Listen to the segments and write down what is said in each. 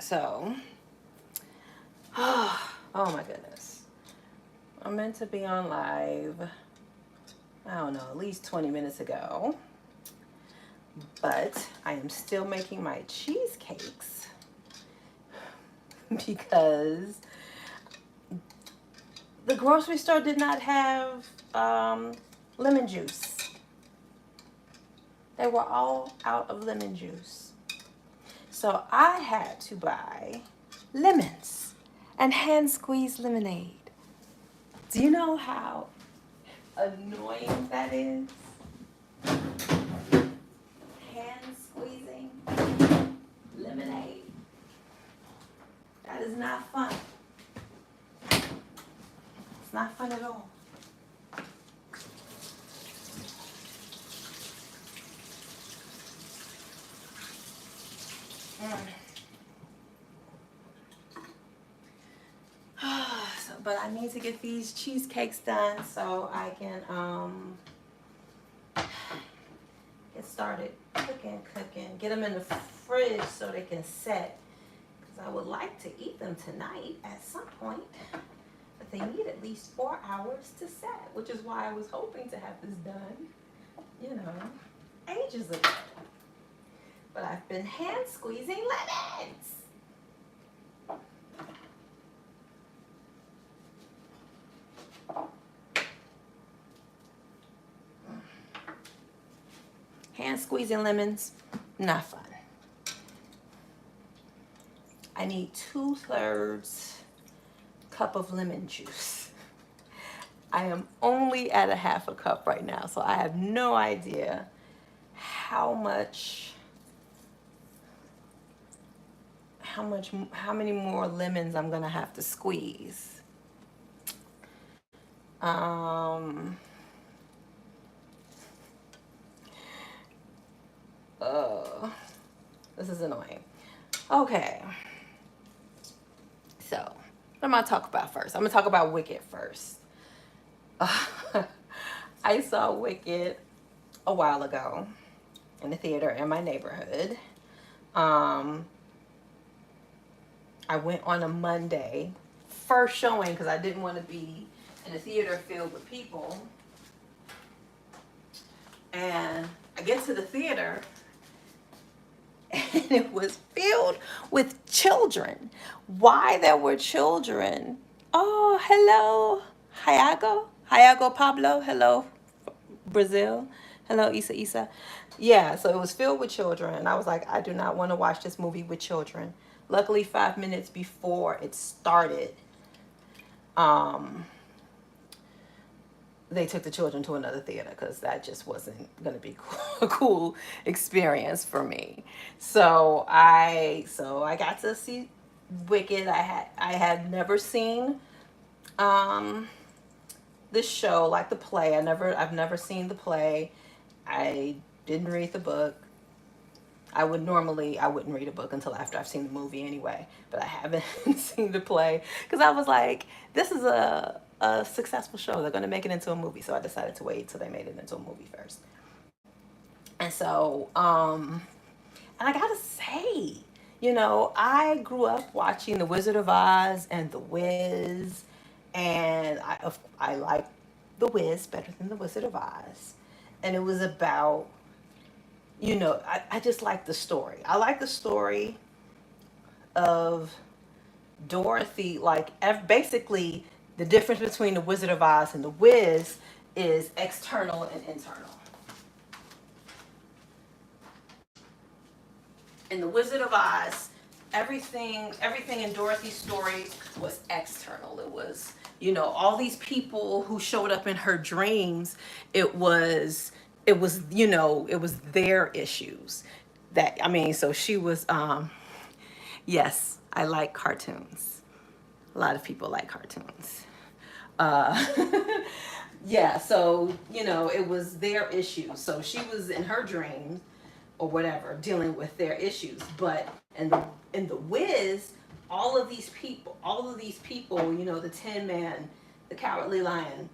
So, oh my goodness. I'm meant to be on live, I don't know, at least 20 minutes ago. But I am still making my cheesecakes because the grocery store did not have lemon juice. They were all out of lemon juice. So I had to buy lemons and hand squeeze lemonade. Do you know how annoying that is? Hand squeezing lemonade. That is not fun. It's not fun at all. But I need to get these cheesecakes done so I can get started cooking, get them in the fridge so they can set. Because I would like to eat them tonight at some point. But they need at least 4 hours to set, which is why I was hoping to have this done, ages ago. But I've been hand squeezing lemons. Hand squeezing lemons, not fun. I need 2/3 cup of lemon juice. I am only at a 1/2 cup right now, so I have no idea how many more lemons I'm gonna have to squeeze. This is annoying. Okay. So, what am I talk about first? I'm gonna talk about Wicked first. I saw Wicked a while ago in the theater in my neighborhood. I went on a Monday, first showing, because I didn't want to be in a theater filled with people. And I get to the theater and it was filled with children. Why there were children? Oh, hello, Hayago Pablo. Hello, Brazil. Hello, Isa. Yeah, so it was filled with children. And I was like, I do not want to watch this movie with children. Luckily, 5 minutes before it started, they took the children to another theater because that just wasn't going to be a cool experience for me. So I got to see Wicked. I had never seen this show, like the play. I've never seen the play. I didn't read the book. I wouldn't read a book until after I've seen the movie anyway. But I haven't seen the play because I was like, this is a successful show. They're going to make it into a movie. So I decided to wait till they made it into a movie first. And so, and I gotta say, I grew up watching The Wizard of Oz and The Wiz, and I like The Wiz better than The Wizard of Oz. And it was about, I just like the story. I like the story of Dorothy, like basically the difference between The Wizard of Oz and The Wiz is external and internal. In The Wizard of Oz, everything in Dorothy's story was external. It was, all these people who showed up in her dreams. It was their issues. So she was, yes, I like cartoons. A lot of people like cartoons. Yeah, so, it was their issues. So she was in her dreams or whatever, dealing with their issues. But in the Wiz, all of these people, the Tin Man, the Cowardly Lion,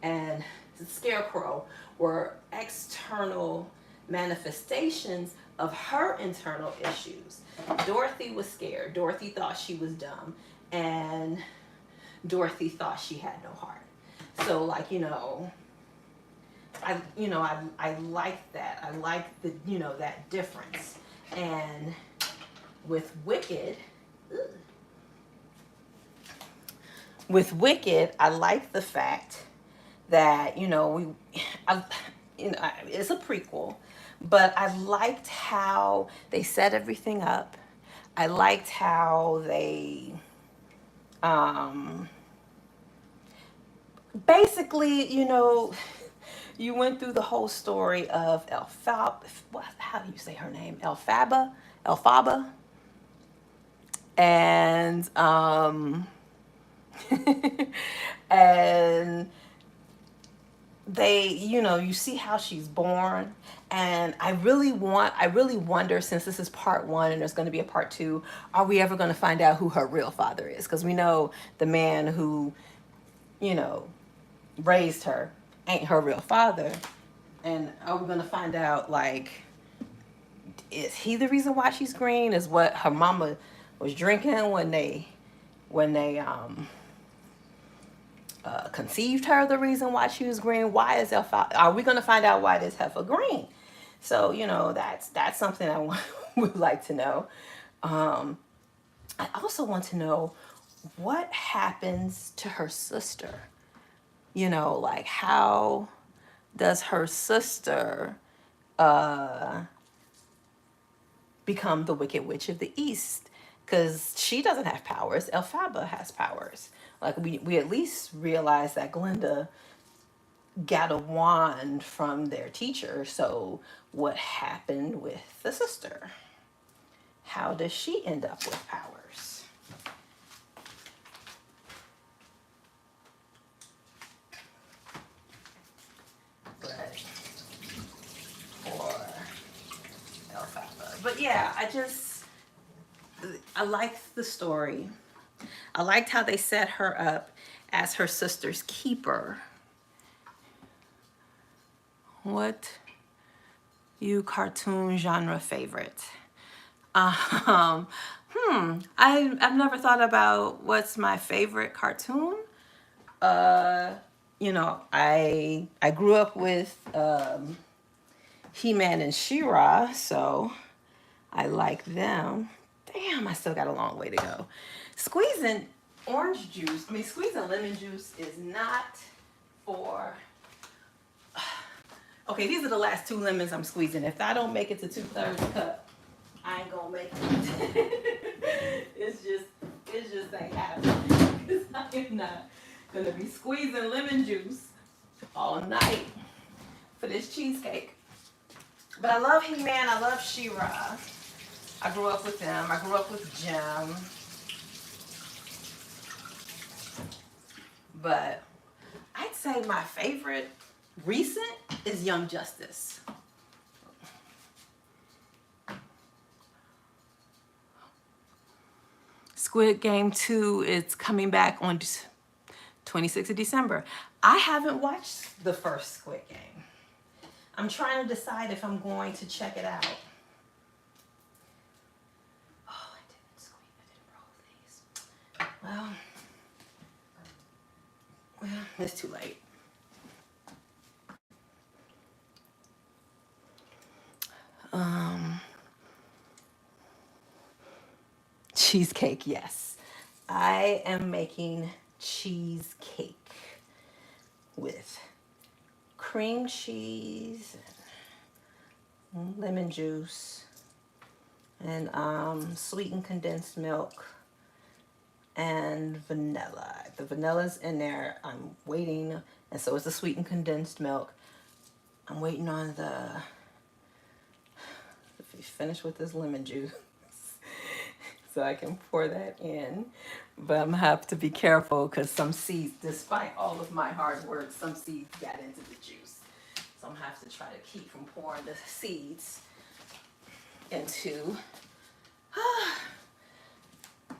and the Scarecrow were external manifestations of her internal issues. Dorothy was scared. Dorothy thought she was dumb. And Dorothy thought she had no heart. So like, I like that. I like the, that difference. And with Wicked, I like the fact that, it's a prequel, but I liked how they set everything up. I liked how they, um, basically, you went through the whole story of Elphaba. How do you say her name? Elphaba, and and they, you see how she's born. And I really wonder, since this is part one and there's going to be a part two, are we ever going to find out who her real father is? Because we know the man who, you know raised her ain't her real father. And are we going to find out, like, is he the reason why she's green? Is what her mama was drinking when they conceived her the reason why she was green? Why is Elphaba? Are we going to find out why this heifer green? So, that's something I would like to know. Um, I also want to know what happens to her sister. Like, how does her sister become the Wicked Witch of the East? Because she doesn't have powers. Elphaba has powers. Like, we at least realize that Glinda got a wand from their teacher. So what happened with the sister? How does she end up with powers? But for Elphaba. But yeah, I liked the story. I liked how they set her up as her sister's keeper. What you cartoon genre favorite? Um, I've never thought about what's my favorite cartoon. I grew up with He-Man and She-Ra, so I like them. Damn, I still got a long way to go. Squeezing squeezing lemon juice is not for... Okay, these are the last 2 lemons I'm squeezing. If I don't make it to 2/3 cup, I ain't gonna make it. It's just ain't happening. Because I am not gonna be squeezing lemon juice all night for this cheesecake. But I love He-Man, I love She-Ra. I grew up with them. I grew up with Jim. But I'd say my favorite recent is Young Justice. Squid Game 2 is coming back on 26th of December. I haven't watched the first Squid Game. I'm trying to decide if I'm going to check it out. Oh, I didn't roll these. Well, it's too late. Cheesecake, yes. I am making cheesecake with cream cheese, and lemon juice, and sweetened condensed milk, and vanilla. The vanilla's in there. I'm waiting, and so is the sweetened condensed milk. I'm waiting on if we finish with this lemon juice so I can pour that in. But I'm gonna have to be careful because some seeds, despite all of my hard work, some seeds got into the juice. So I'm gonna have to try to keep from pouring the seeds into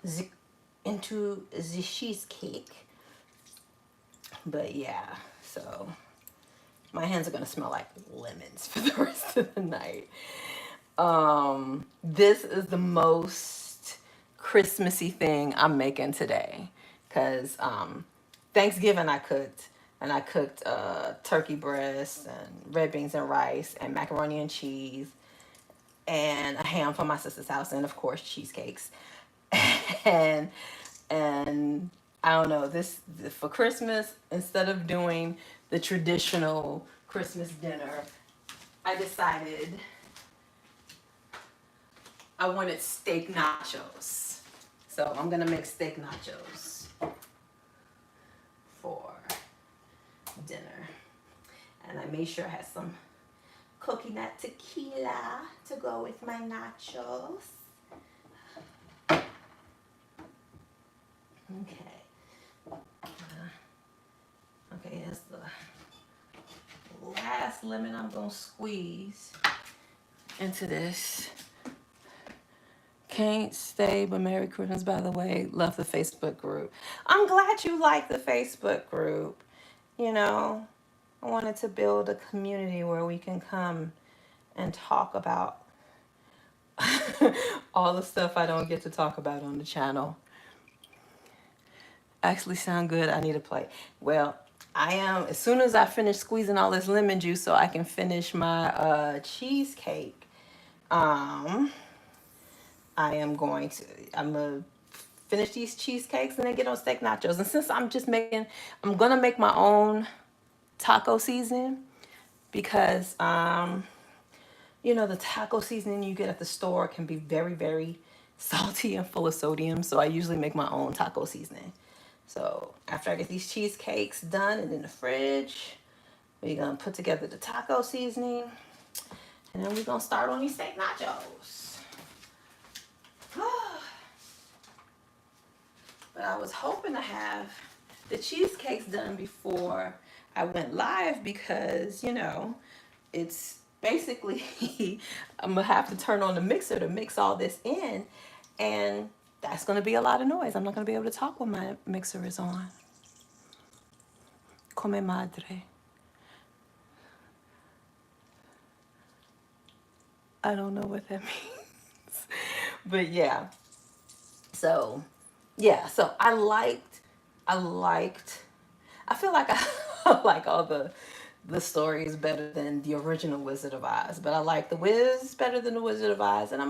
the cheesecake. But yeah, so My hands are gonna smell like lemons for the rest of the night. This is the most Christmassy thing I'm making today, because Thanksgiving I cooked, and I cooked turkey breast and red beans and rice and macaroni and cheese and a ham from my sister's house, and of course cheesecakes. and and I don't know, this for Christmas, instead of doing the traditional Christmas dinner, I decided I wanted steak nachos. So I'm gonna make steak nachos for dinner. And I made sure I had some coconut tequila to go with my nachos. Okay. Okay, that's the last lemon I'm gonna squeeze into this. Can't stay, but Merry Christmas, by the way. Love the Facebook group. I'm glad you like the Facebook group. You know, I wanted to build a community where we can come and talk about all the stuff I don't get to talk about on the channel. Actually sound good. I need to play. Well, I am, as soon as I finish squeezing all this lemon juice so I can finish my cheesecake, I'm going to finish these cheesecakes and then get on steak nachos. And since I'm going to make my own taco seasoning, because, you know, the taco seasoning you get at the store can be very, very salty and full of sodium. So I usually make my own taco seasoning. So after I get these cheesecakes done and in the fridge, we're going to put together the taco seasoning, and then we're going to start on these steak nachos. But I was hoping to have the cheesecakes done before I went live, because, you know, it's basically I'm going to have to turn on the mixer to mix all this in, and that's going to be a lot of noise. I'm not going to be able to talk when my mixer is on. Come madre. I don't know what that means. But yeah. So, yeah. So I feel like I like all the stories better than the original Wizard of Oz. But I like The Wiz better than the Wizard of Oz. And I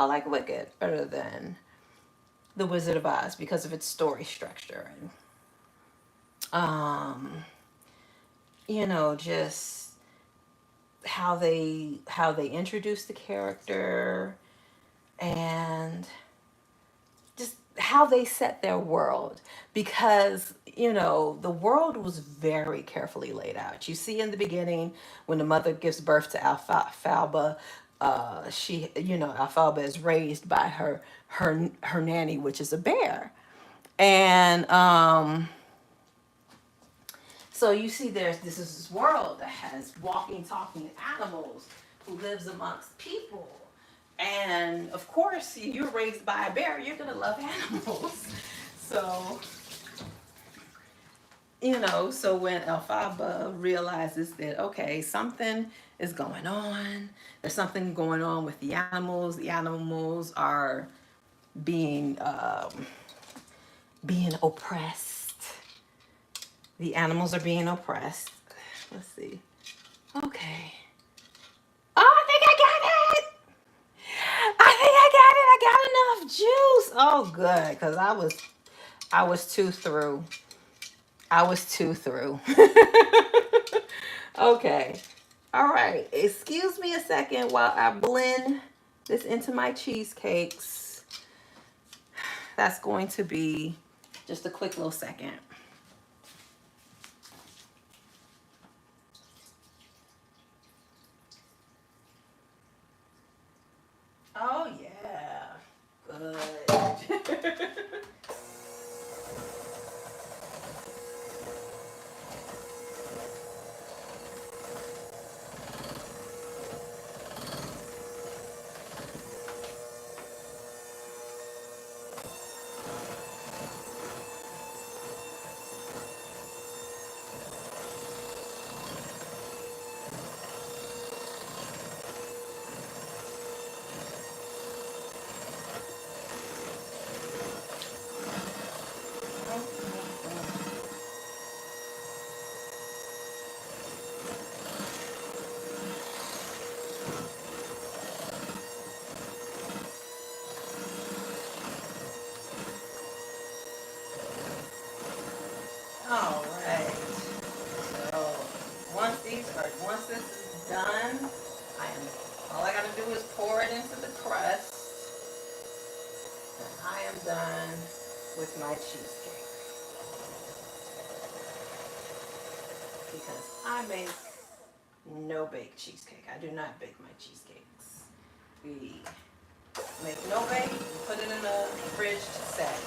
like Wicked better than the Wizard of Oz because of its story structure. And, you know, just how they introduce the character, and just how they set their world, because, you know, the world was very carefully laid out. You see in the beginning when the mother gives birth to Alfalfa, Alfalfa is raised by her nanny, which is a bear. And so you see this is this world that has walking, talking animals who lives amongst people. And of course, you're raised by a bear, you're gonna love animals. So, you know, so when Elphaba realizes that, okay, something is going on, there's something going on with the animals are being oppressed. The animals are being oppressed. Let's see. Okay. Oh, I think I got it. I got enough juice. Oh, good, because I was too through. Okay. All right. Excuse me a second while I blend this into my cheesecakes. That's going to be just a quick little second. Oh, yeah. Good. once this is done, all I gotta do is pour it into the crust, and I am done with my cheesecake. Because I make no bake cheesecake. I do not bake my cheesecakes. We make no bake, put it in the fridge to set.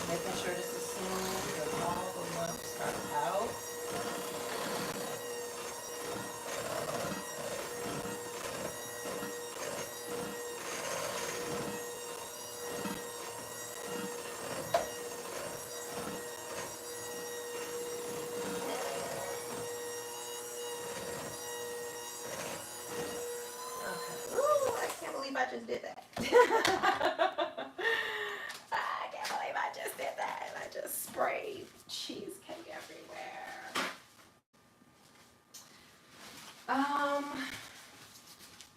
Making sure this is smooth and all the lumps are out. Okay. Ooh, I can't believe I just did that. I can't believe I just did that. I just sprayed cheesecake everywhere. Um,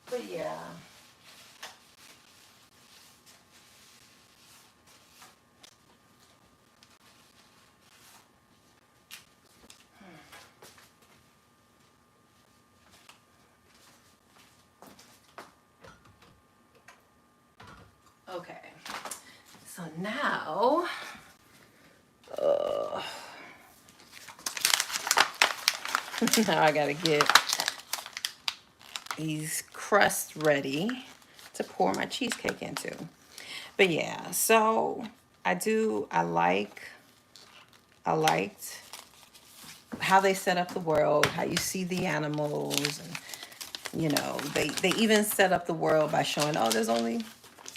but yeah. Okay. So now, now I gotta get these crusts ready to pour my cheesecake into. But yeah, so I liked how they set up the world, how you see the animals, and they even set up the world by showing, oh, there's only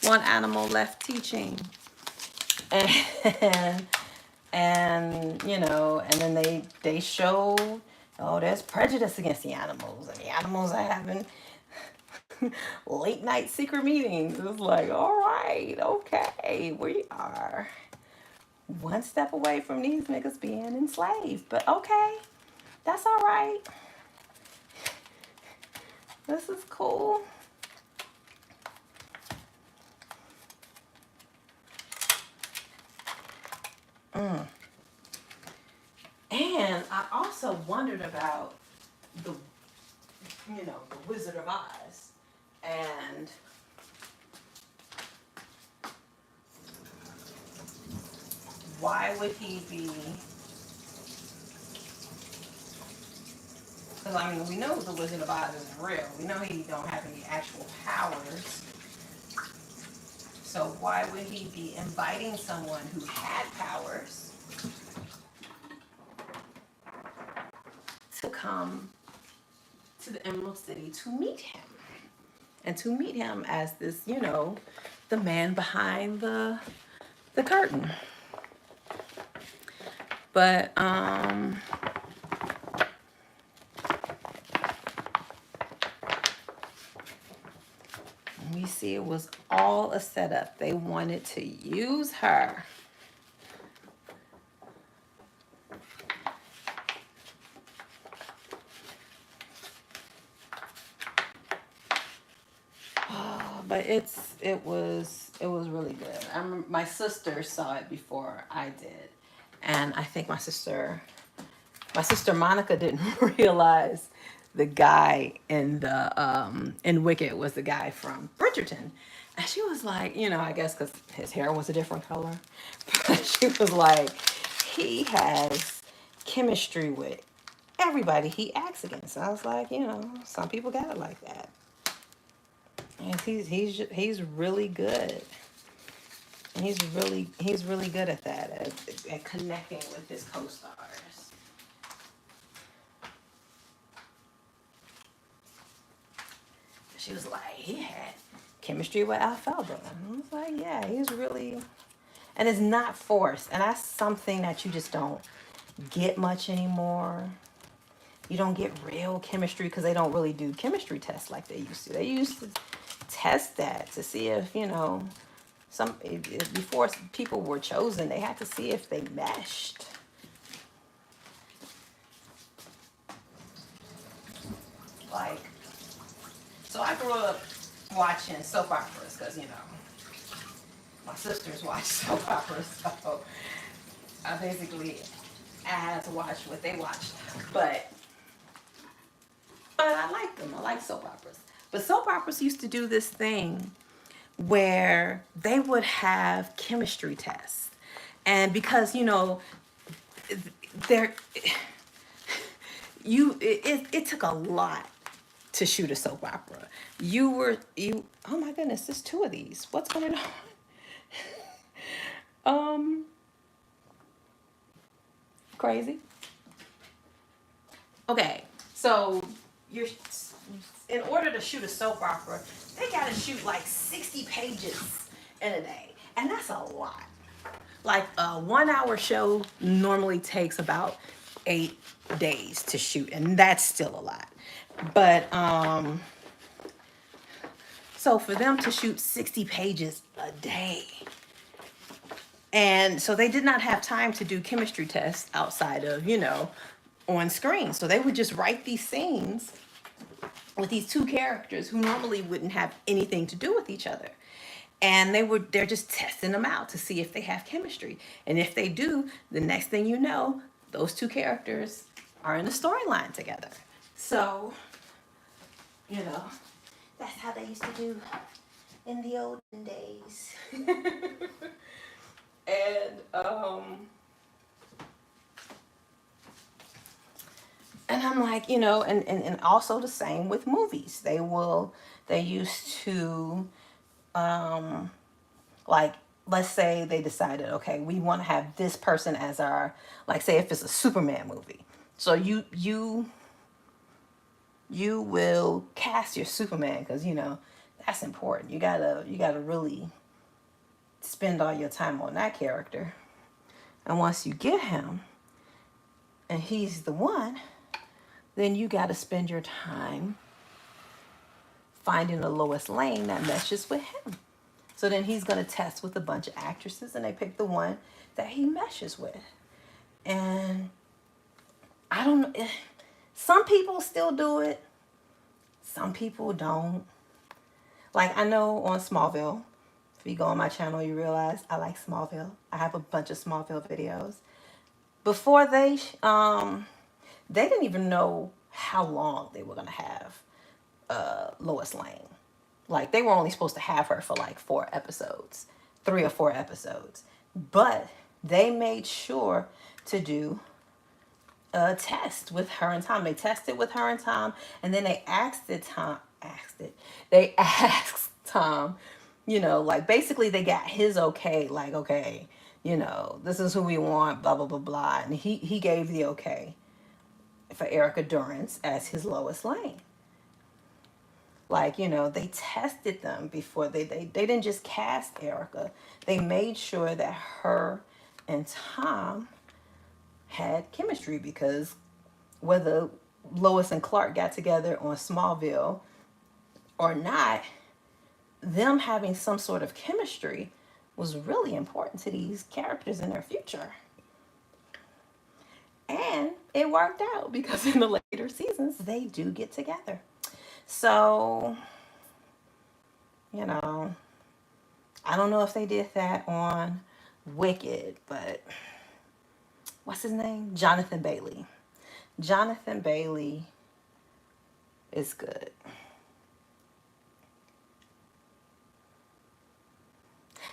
one animal left teaching. And and then they show, oh, there's prejudice against the animals, and the animals are having late night secret meetings. It's like, all right, okay, we are one step away from these niggas being enslaved, but okay, that's all right. This is cool. And I also wondered about the the Wizard of Oz, and why would he be? Because I mean, we know the Wizard of Oz is real. We know he don't have any actual powers. So why would he be inviting someone who had powers to come to the Emerald City to meet him? And to meet him as this, the man behind the curtain. But we see it was all a setup. They wanted to use her. But it was really good. My sister saw it before I did, and I think my sister Monica didn't realize the guy in Wicked was the guy from Bridgerton, and she was like, I guess because his hair was a different color, but she was like, he has chemistry with everybody he acts against. I was like, some people got it like that. And he's really good. He's really good at that, at connecting with his co-stars. She was like, he had chemistry with Alfalfa. And I was like, yeah, he's really, and it's not forced. And that's something that you just don't get much anymore. You don't get real chemistry because they don't really do chemistry tests like they used to. They used to test that to see if, before people were chosen, they had to see if they meshed. Like, so I grew up watching soap operas because, my sisters watch soap operas. So I basically I had to watch what they watched. But I like them. I like soap operas. But soap operas used to do this thing where they would have chemistry tests. And because, there it took a lot to shoot a soap opera. You oh my goodness, there's two of these. What's going on? Um Crazy. Okay. So you're in order to shoot a soap opera, they got to shoot like 60 pages in a day. And that's a lot. Like a 1 hour show normally takes about 8 days to shoot, and that's still a lot. But so for them to shoot 60 pages a day, and so they did not have time to do chemistry tests outside of, on screen. So they would just write these scenes with these two characters who normally wouldn't have anything to do with each other. And they're just testing them out to see if they have chemistry. And if they do, the next thing you know, those two characters are in a storyline together. So, you know, that's how they used to do in the olden days. And I'm like, and also the same with movies. They used to, like, let's say they decided, okay, we want to have this person as our, like, say if it's a Superman movie. So you will cast your Superman because, that's important. You gotta really spend all your time on that character. And once you get him and he's the one, then you got to spend your time finding a Lois Lane that meshes with him. So then he's going to test with a bunch of actresses and they pick the one that he meshes with. And I don't know. Some people still do it. Some people don't. Like, I know on Smallville, if you go on my channel, you realize I like Smallville. I have a bunch of Smallville videos. Before they didn't even know how long they were going to have Lois Lane. Like, they were only supposed to have her for like 4 episodes, 3 or 4 episodes. But they made sure to do a test with her and Tom. They tested with her and Tom, and then they They asked Tom, like, basically they got his okay, like, okay, this is who we want, blah, blah, blah, blah. And he gave the okay for Erica Durance as his Lois Lane. Like, they tested them before they didn't just cast Erica. They made sure that her and Tom had chemistry, because whether Lois and Clark got together on Smallville or not, them having some sort of chemistry was really important to these characters in their future. And it worked out because in the later seasons, they do get together. So, I don't know if they did that on Wicked, but what's his name? Jonathan Bailey. Jonathan Bailey is good.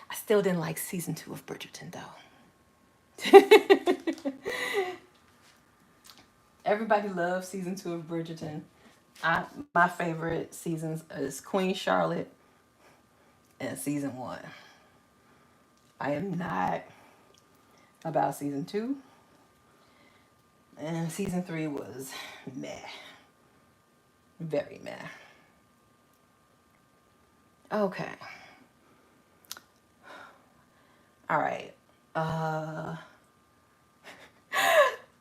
I still didn't like season 2 of Bridgerton, though. Everybody loves season 2 of Bridgerton. My favorite seasons is Queen Charlotte and season 1. I am not about season 2. And season 3 was meh. Very meh. Okay. All right.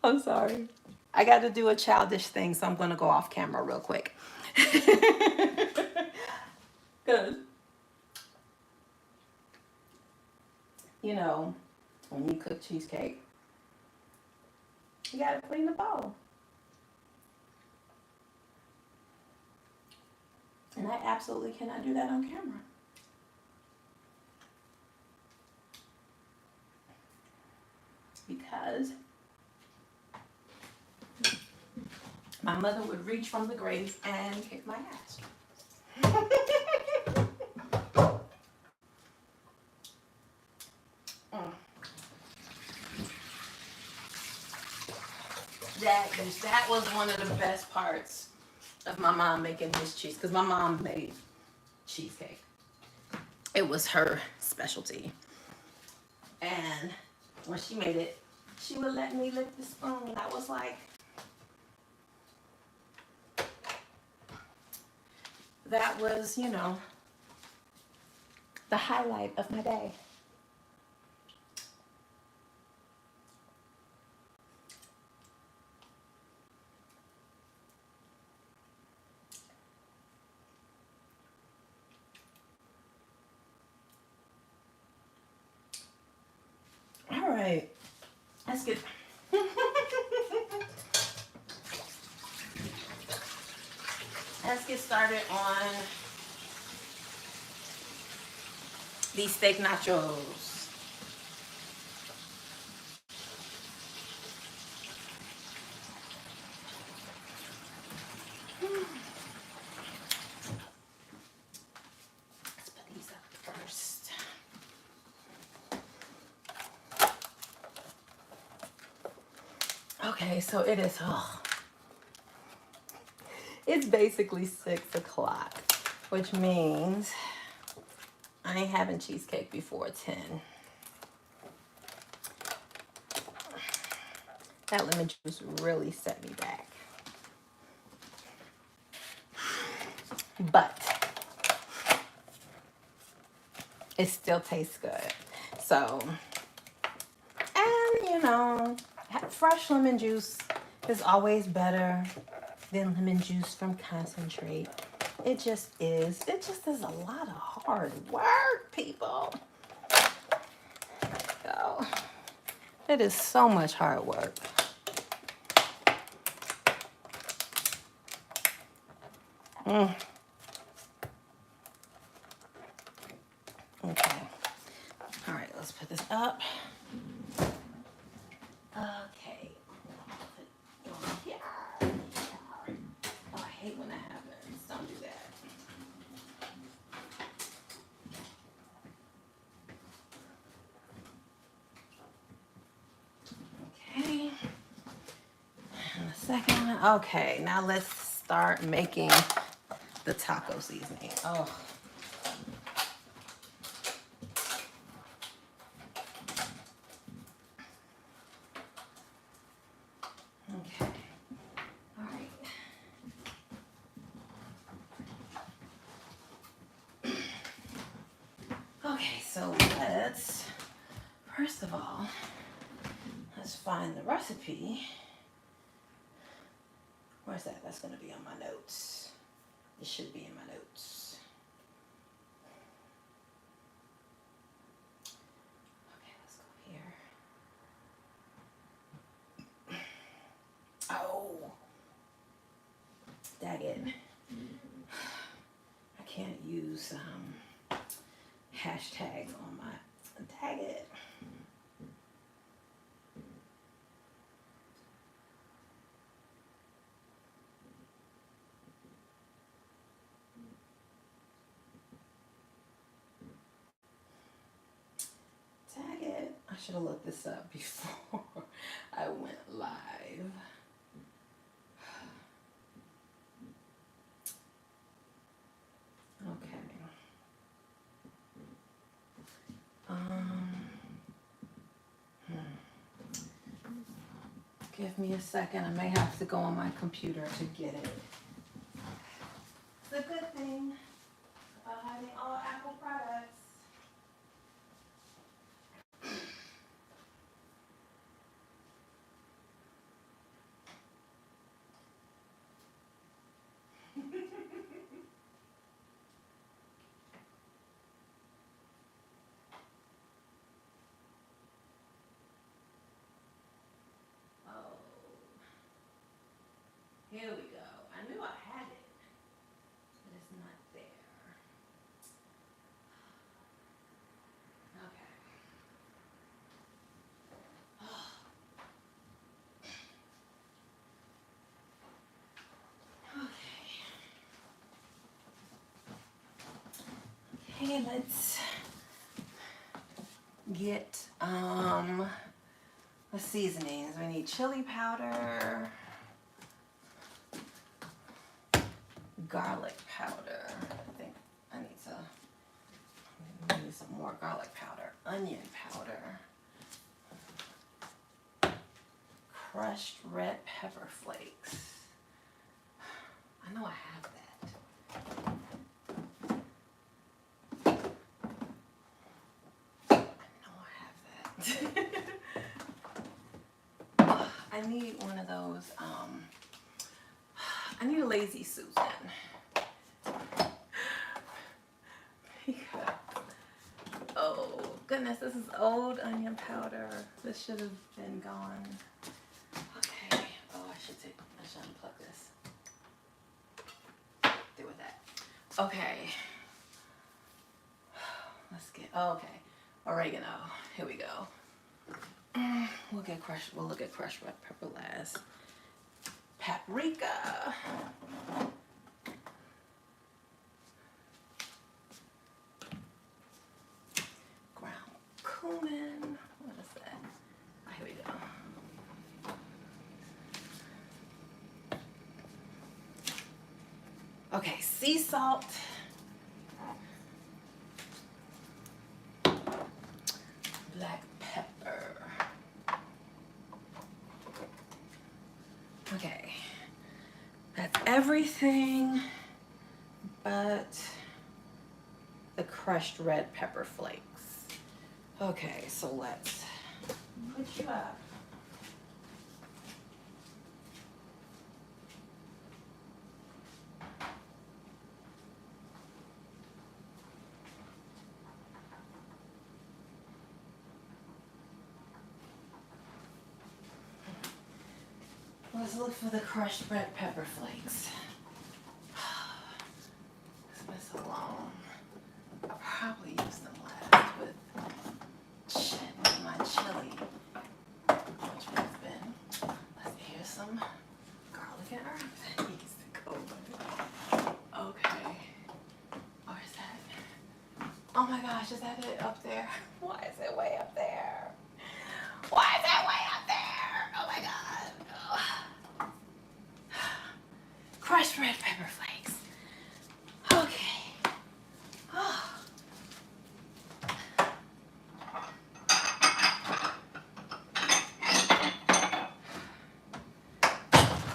I'm sorry. I got to do a childish thing, so I'm going to go off camera real quick. Good. When you cook cheesecake, you got to clean the bowl. And I absolutely cannot do that on camera. Because my mother would reach from the grave and kick my ass. Mm. That was one of the best parts of my mom making this cheese, because my mom made cheesecake. It was her specialty. And when she made it, she would let me lick the spoon. I was like, that was, the highlight of my day. All right, let's get let's get started on these steak nachos. Let's put these up first. Okay, so it is, it's basically 6 o'clock, which means I ain't having cheesecake before 10. That lemon juice really set me back. But it still tastes good. So, and fresh lemon juice is always better than lemon juice from concentrate. It just is. It just is a lot of hard work, people. So, it is so much hard work. Okay. All right, let's put this up. Okay. Yeah. Oh, I hate when that happens. Don't do that. Okay. And the second one. Okay, now let's start making the taco seasoning. Oh. Okay. All right. Okay, so first of all, let's find the recipe. Where's that? That's going to be on my notes. It should be in my notes. Okay, let's go here. Oh, dang it. I can't use hashtags on my, tag it. Tag it. I should have looked this up before I went live. Okay. Give me a second. I may have to go on my computer to get it. It's a good thing about having all Apple products. Oh, here we go. I knew I had it, but it's not there. Okay. let's get the seasonings. We need chili powder, garlic powder. I think I need some more garlic powder, onion powder, crushed red pepper flakes. I know I have that. I need one of those, I need a lazy Susan. Oh goodness, this is old onion powder. This should have been gone. Okay, oh I should unplug this. Deal with that. Okay. Let's get, oh, okay. Oregano, here we go. We'll look at crushed red pepper last. Paprika. Ground cumin. What is that? Oh, here we go. Okay, sea salt. Black pepper. Okay, that's everything but the crushed red pepper flakes. Okay, so let's put you up. Let's look for the crushed red pepper flakes. It's been so long. I'll probably use them last with my chili, which has been. Here's some garlic and herbs that needs to go. Okay. Or is that? Oh my gosh, is that it up there? Why is it way up there? Why is it way up there? Oh my god. Crushed red pepper flakes. Okay. Oh.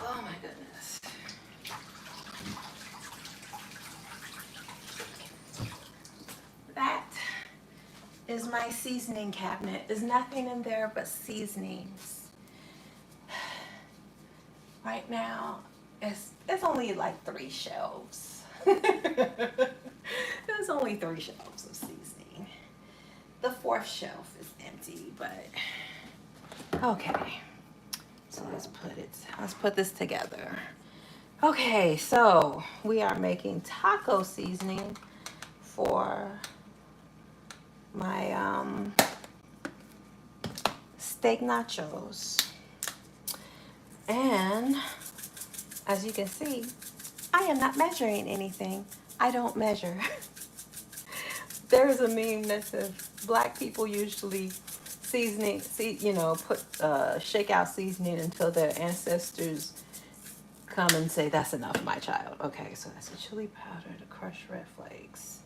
Oh my goodness. That is my seasoning cabinet. There's nothing in there but seasonings. Right now, it's only like 3 shelves. There's only 3 shelves of seasoning. The 4th shelf is empty, but okay. So let's put this together. Okay, so we are making taco seasoning for my steak nachos. And as you can see, I am not measuring anything. I don't measure. There's a meme that says black people usually shake out seasoning until their ancestors come and say, that's enough, my child. Okay, so that's the chili powder, the crushed red flakes,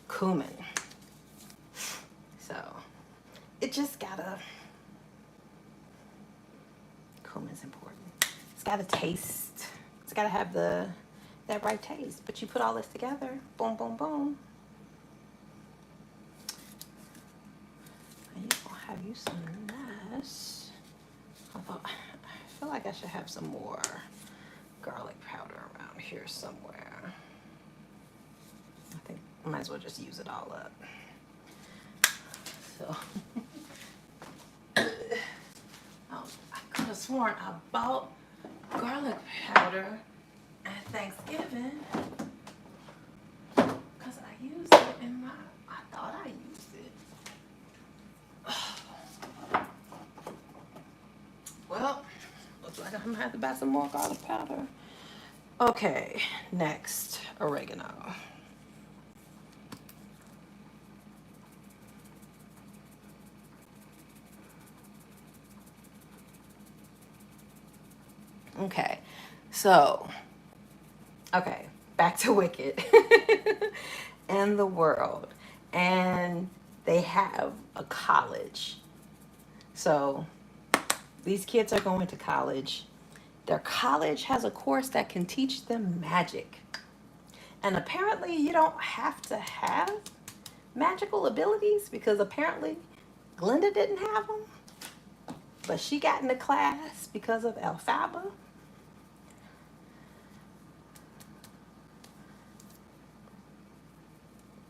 cumin. So it just gotta, cumin's important. It's gotta taste. It's gotta have that right taste. But you put all this together, boom, boom, boom. And you're gonna have you some nice. I feel like I should have some more garlic powder around here somewhere. I think I might as well just use it all up. So I could have sworn I bought garlic powder at Thanksgiving because I used it in I thought I used it. Well, looks like I'm gonna have to buy some more garlic powder. Okay, next, oregano. Okay. So, okay, back to Wicked and the world. And they have a college. So, these kids are going to college. Their college has a course that can teach them magic. And apparently, you don't have to have magical abilities because apparently Glinda didn't have them. But she got into class because of Elphaba.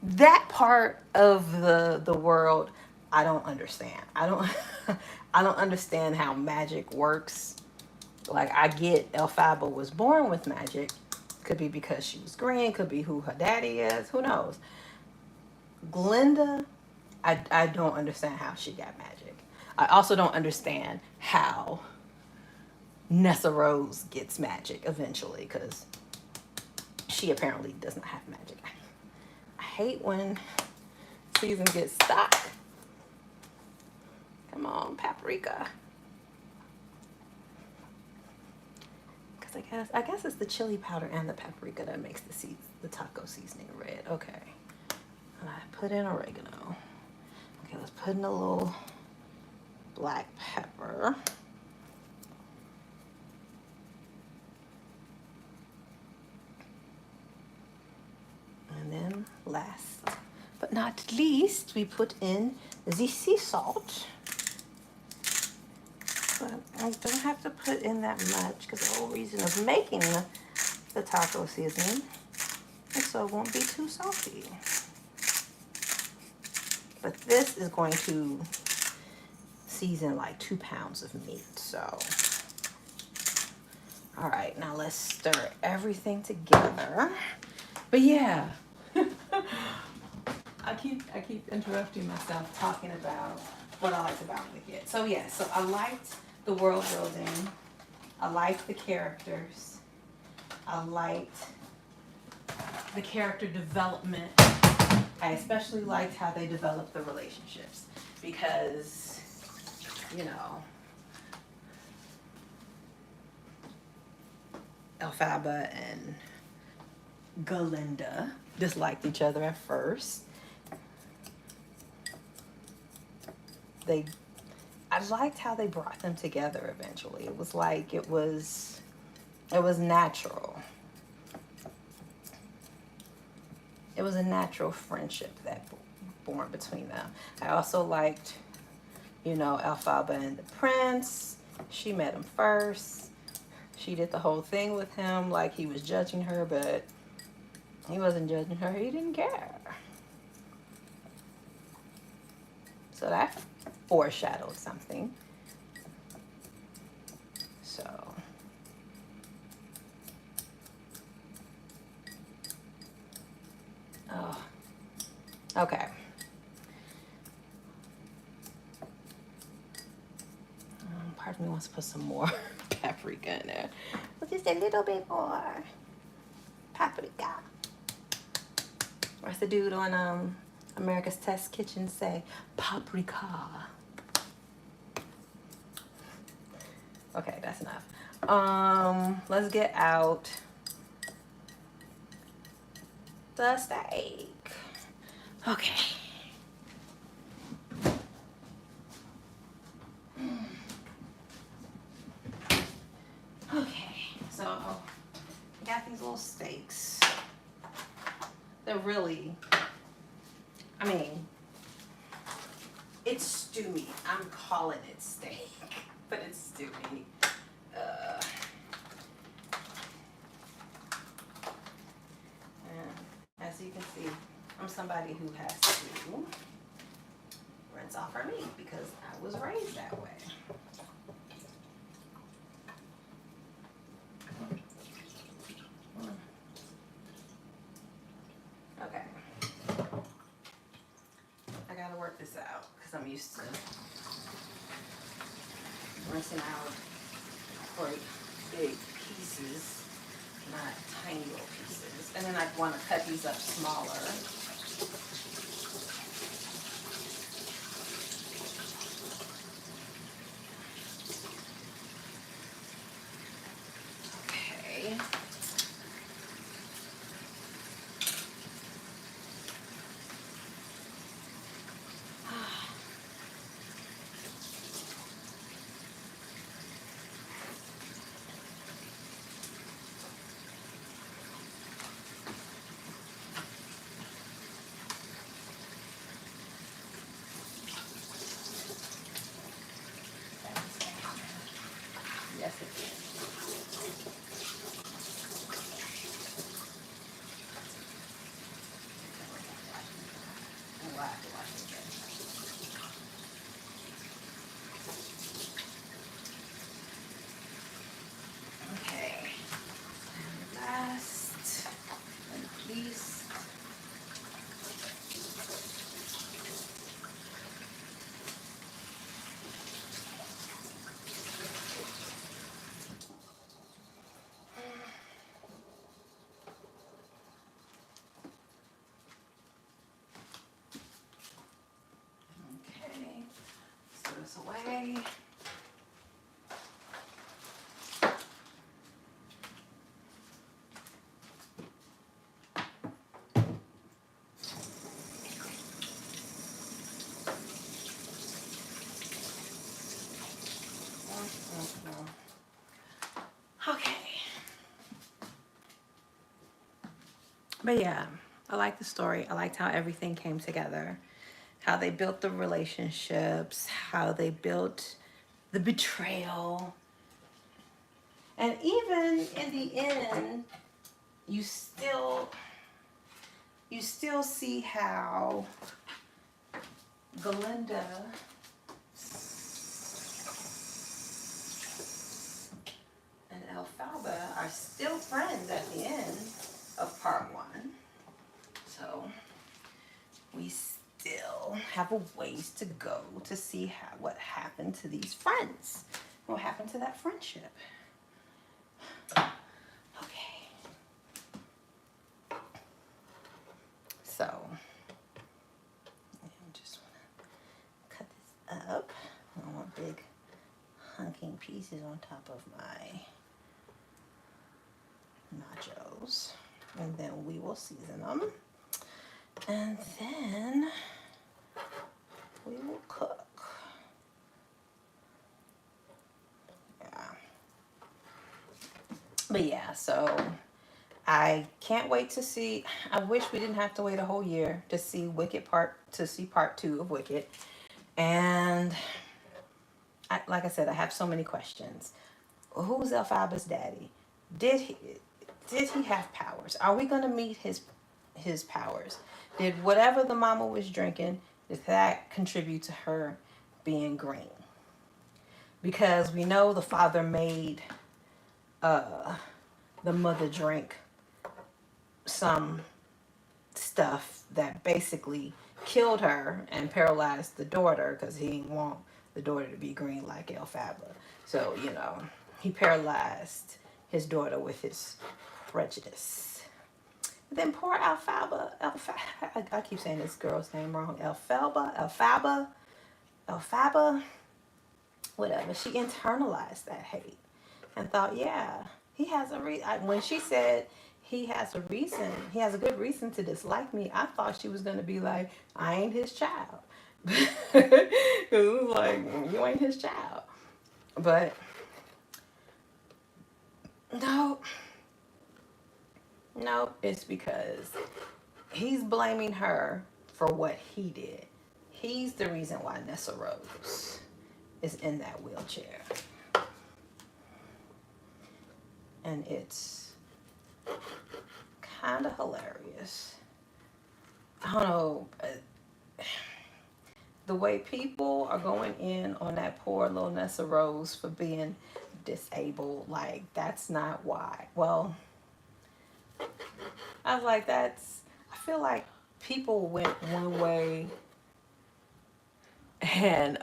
That part of the world I don't understand. I don't I don't understand how magic works. Like I get Elphaba was born with magic. Could be because she was green, could be who her daddy is, who knows. Glinda, I don't understand how she got magic. I also don't understand how Nessa Rose gets magic eventually because she apparently does not have magic. I hate when season gets stuck. Come on, paprika. Because I guess it's the chili powder and the paprika that makes the taco seasoning red. Okay. And I put in oregano. Okay, let's put in a little black pepper. And then last but not least, we put in the sea salt. But I don't have to put in that much because the whole reason of making the taco seasoning is so it won't be too salty. But this is going to season like 2 pounds of meat. So, all right, now let's stir everything together. But yeah, I keep interrupting myself talking about what I liked about Wicked. So yeah, so I liked the world building. I liked the characters. I liked the character development. I especially liked how they developed the relationships because, you know, Elphaba and Galinda disliked each other at first. I liked how they brought them together eventually. It was like it was natural. It was a natural friendship that born between them. I also liked, you know, Elphaba and the prince. She met him first. She did the whole thing with him like he was judging her, but he wasn't judging her. He didn't care. So that foreshadowed something. So, oh, okay. Part of me wants to put some more paprika in there. But just a little bit more paprika. What's the dude on America's Test Kitchen say? Paprika. Okay, that's enough. Let's get out the steak. Okay. Okay, so I got these little steaks. They're really, I mean, it's stew meat. I'm calling it steak, but it's stew meat. And as you can see, I'm somebody who has to rinse off her meat because I was raised that way. Okay. I gotta work this out because I'm used to rinsing out for big pieces, not tiny little pieces. And then I want to cut these up smaller. Okay. Okay. But yeah, I like the story. I liked how everything came together, how they built the relationships, how they built the betrayal. And even in the end, you still see how Galinda and Elphaba are still friends at the end of part one. So we still have a ways to go to see what happened to these friends. What happened to that friendship? Okay. So I just want to cut this up. I don't want big hunking pieces on top of my nachos. And then we will season them. And then we will cook. Yeah. But yeah, so I can't wait to see. I wish we didn't have to wait a whole year to see part 2 of Wicked. And like I said, I have so many questions. Who's Elphaba's daddy? Did he have powers? Are we going to meet his powers? Did whatever the mama was drinking, did that contribute to her being green? Because we know the father made the mother drink some stuff that basically killed her and paralyzed the daughter, because he didn't want the daughter to be green like Elphaba. So, he paralyzed his daughter with his prejudice. Then poor Elphaba, I keep saying this girl's name wrong. Elphaba, whatever. She internalized that hate and thought, yeah, he has a reason. When she said he has a good reason to dislike me, I thought she was going to be like, I ain't his child. Because it was like, you ain't his child. But no, it's because he's blaming her for what he did. He's the reason why Nessa Rose is in that wheelchair. And it's kind of hilarious. I don't know. The way people are going in on that poor little Nessa Rose for being disabled, like, that's not why. Well, I was like, I feel like people went one way and,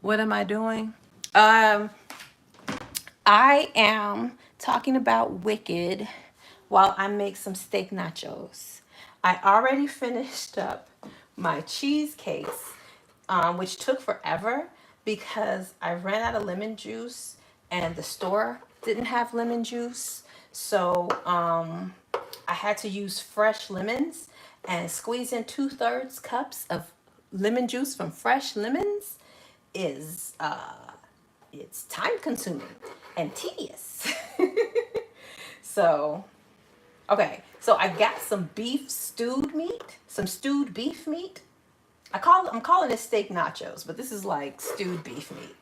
what am I doing? I am talking about Wicked while I make some steak nachos. I already finished up my cheesecakes, which took forever because I ran out of lemon juice and the store didn't have lemon juice. So I had to use fresh lemons, and squeezing 2/3 cups of lemon juice from fresh lemons is it's time consuming and tedious. So, okay, so I got some some stewed beef meat. I'm calling it steak nachos, but this is like stewed beef meat.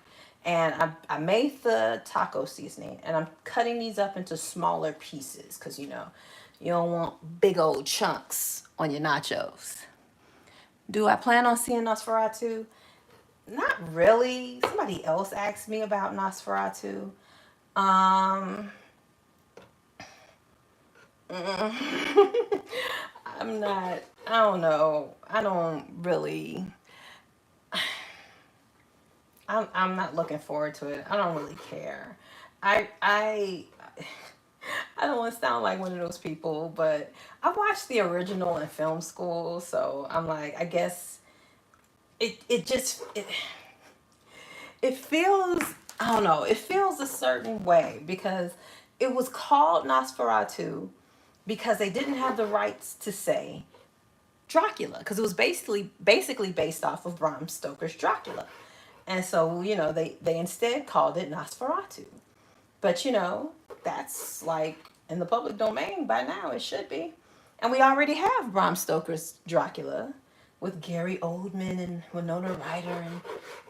And I made the taco seasoning, and I'm cutting these up into smaller pieces because, you don't want big old chunks on your nachos. Do I plan on seeing Nosferatu? Not really. Somebody else asked me about Nosferatu. Um, I'm not, I don't know. I don't really, I'm not looking forward to it. I don't really care. I I don't want to sound like one of those people, but I watched the original in film school, so I'm like, I guess it just it feels, I don't know, it feels a certain way because it was called Nosferatu because they didn't have the rights to say Dracula because it was basically based off of Bram Stoker's Dracula. And so, they instead called it Nosferatu. But, that's like in the public domain by now. It should be. And we already have Bram Stoker's Dracula with Gary Oldman and Winona Ryder and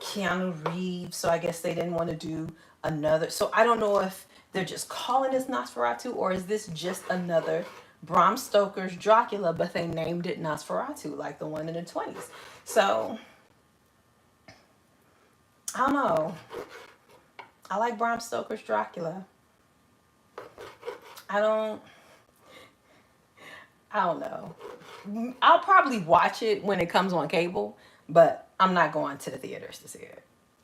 Keanu Reeves. So I guess they didn't want to do another. So I don't know if they're just calling this Nosferatu or is this just another Bram Stoker's Dracula, but they named it Nosferatu, like the one in the 20s. So I don't know. I like Bram Stoker's Dracula. I don't. I don't know. I'll probably watch it when it comes on cable, but I'm not going to the theaters to see it.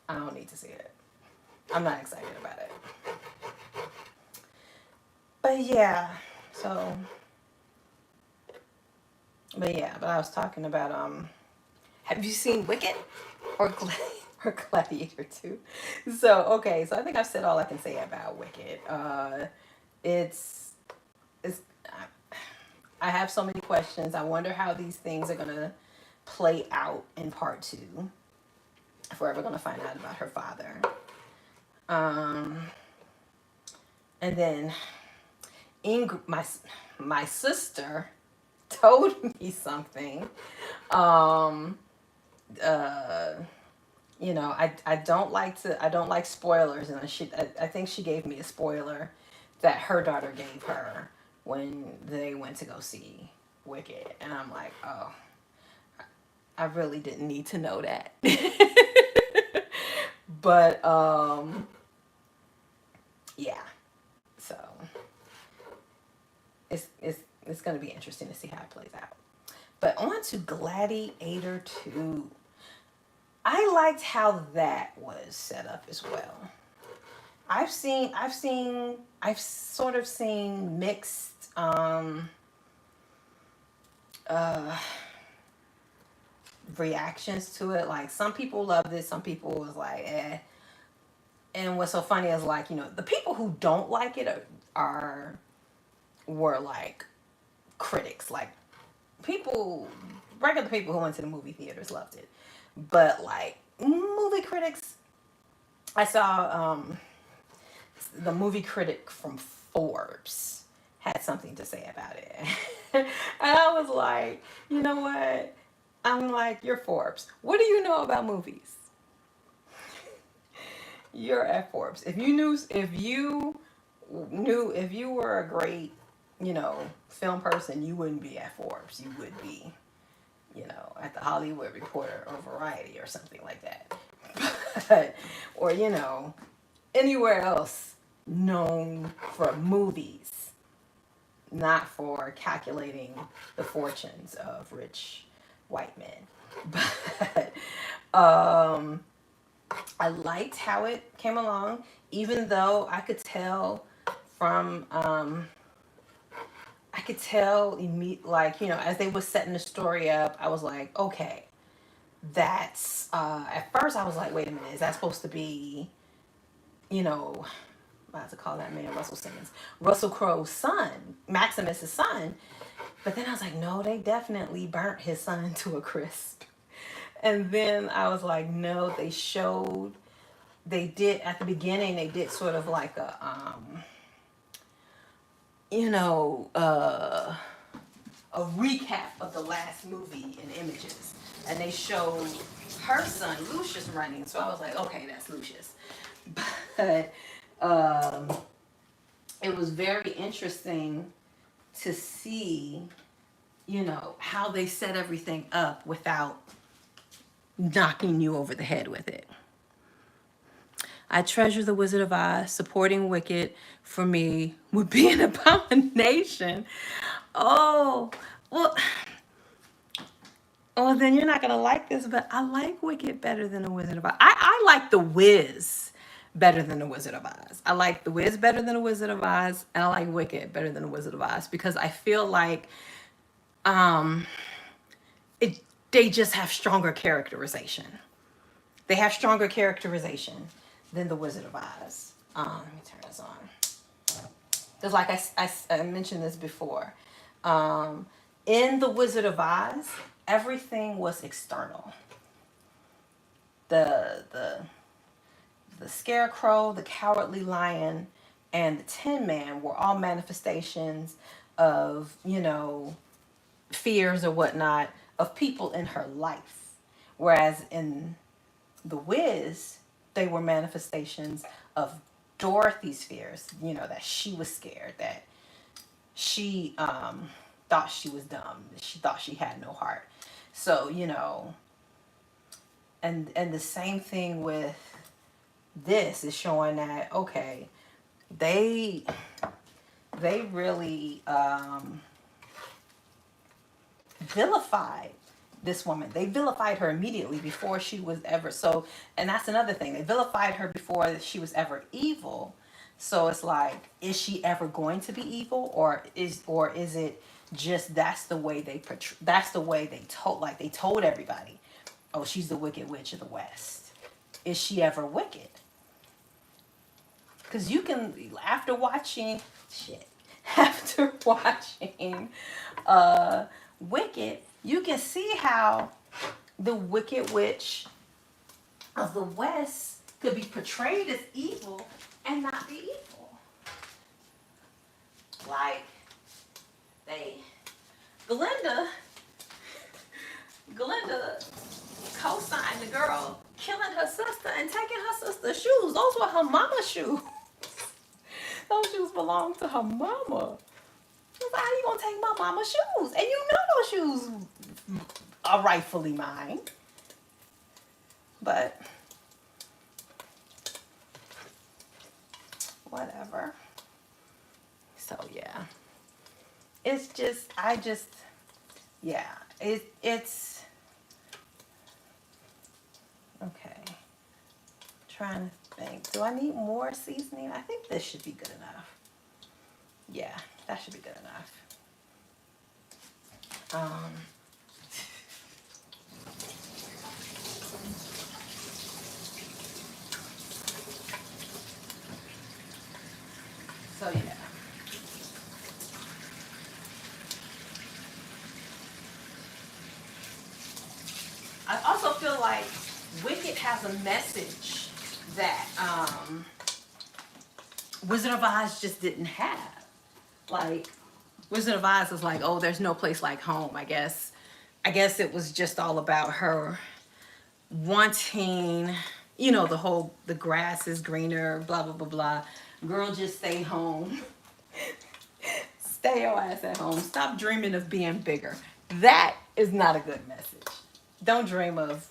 I don't need to see it. I'm not excited about it. But yeah, so. But I was talking about have you seen Wicked or or Gladiator 2? So okay, so I think I've said all I can say about Wicked. It's it's I have so many questions. I wonder how these things are gonna play out in part two. If we're ever gonna find out about her father. Um, and then my sister told me something. Um, uh, I don't like spoilers, and I think she gave me a spoiler that her daughter gave her when they went to go see Wicked, and I'm like, oh, I really didn't need to know that. But yeah, so it's gonna be interesting to see how it plays out. But on to Gladiator 2. I liked how that was set up as well. I've sort of seen mixed uh reactions to it. Like some people loved it, some people was like, eh. And what's so funny is like, the people who don't like it are were like critics. Like people, regular people who went to the movie theaters loved it. But like movie critics, I saw the movie critic from Forbes had something to say about it. And I was like, you know what? I'm like, you're Forbes. What do you know about movies? You're at Forbes. If you were a great, film person, you wouldn't be at Forbes. You would be, at the Hollywood Reporter or Variety or something like that. But, or, anywhere else known for movies, not for calculating the fortunes of rich white men. But I liked how it came along, even though I could tell from as they were setting the story up, I was like, okay, that's at first I was like, wait a minute, is that supposed to be, I have to call that man Russell Crowe's son, Maximus's son. But then I was like, no, they definitely burnt his son to a crisp. And then I was like, no, they did at the beginning, they did sort of like a recap of the last movie in images. And they showed her son, Lucius, running. So I was like, okay, that's Lucius. But it was very interesting to see, how they set everything up without knocking you over the head with it. I treasure The Wizard of Oz. Supporting Wicked for me would be an abomination. Oh, well, then you're not going to like this, but I like Wicked better than The Wizard of Oz. I like The Wiz better than The Wizard of Oz. I like The Wiz better than The Wizard of Oz, and I like Wicked better than The Wizard of Oz because I feel like it They just have stronger characterization. They have stronger characterization than the Wizard of Oz. Let me turn this on. Because like I mentioned this before. In the Wizard of Oz, everything was external. The Scarecrow, the Cowardly Lion, and the Tin Man were all manifestations of, fears or whatnot of people in her life. Whereas in The Wiz, they were manifestations of Dorothy's fears, that she was scared, that she thought she was dumb, she thought she had no heart. So, and the same thing with this is showing that, okay, they really vilified this woman. They vilified her immediately before she was ever so, and that's another thing. They vilified her before she was ever evil. So it's like, is she ever going to be evil, or is it just that's the way they told everybody, oh, she's the Wicked Witch of the West. Is she ever wicked? Because you can, after watching Wicked, you can see how the Wicked Witch of the West could be portrayed as evil and not be evil. Like, Glinda co-signed the girl killing her sister and taking her sister's shoes. Those were her mama's shoes. Those shoes belonged to her mama. She was like, how you gonna take my mama's shoes? And those shoes are rightfully mine. But whatever. So yeah. It's just, it's okay. Trying to think. Do I need more seasoning? I think this should be good enough. Yeah, that should be good enough. So yeah. I also feel like Wicked has a message that Wizard of Oz just didn't have. Like, Wizard of Oz is like, oh, there's no place like home, I guess. I guess it was just all about her wanting, the grass is greener, blah, blah, blah, blah. Girl, just stay home. Stay your ass at home. Stop dreaming of being bigger. That is not a good message. Don't dream of,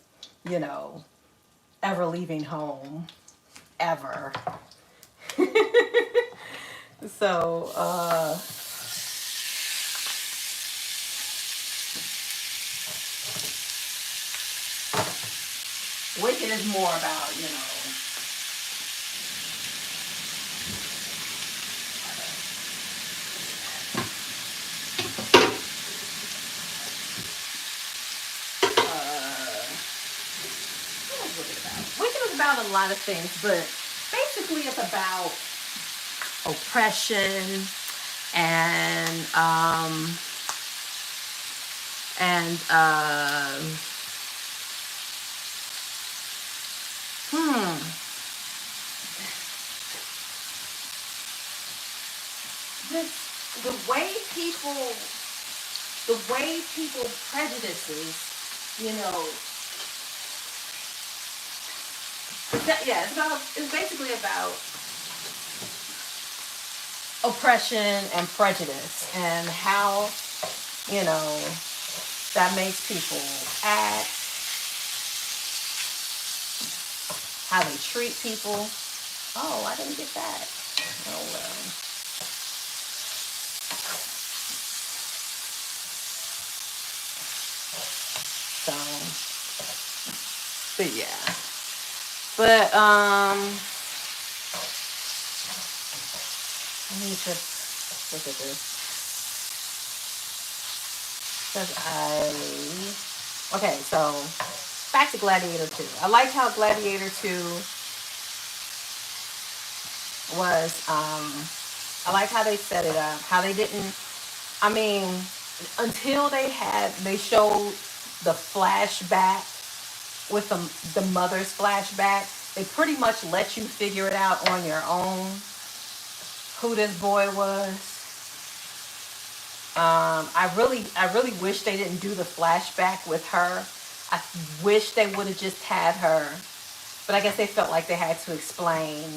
ever leaving home. Ever. So, Wicked is more about, Wicked is about a lot of things, but basically it's about oppression and and this the way people prejudices, it's basically about oppression and prejudice and how, that makes people act, how they treat people. Oh, I didn't get that. Oh well. So, but yeah. But I need to look at this because Okay, so back to Gladiator 2. I like how Gladiator 2 was, I like how they set it up, how they didn't, I mean, until they showed the flashback with the mother's flashback, they pretty much let you figure it out on your own who this boy was. I really wish they didn't do the flashback with her. I wish they would have just had her, but I guess they felt like they had to explain.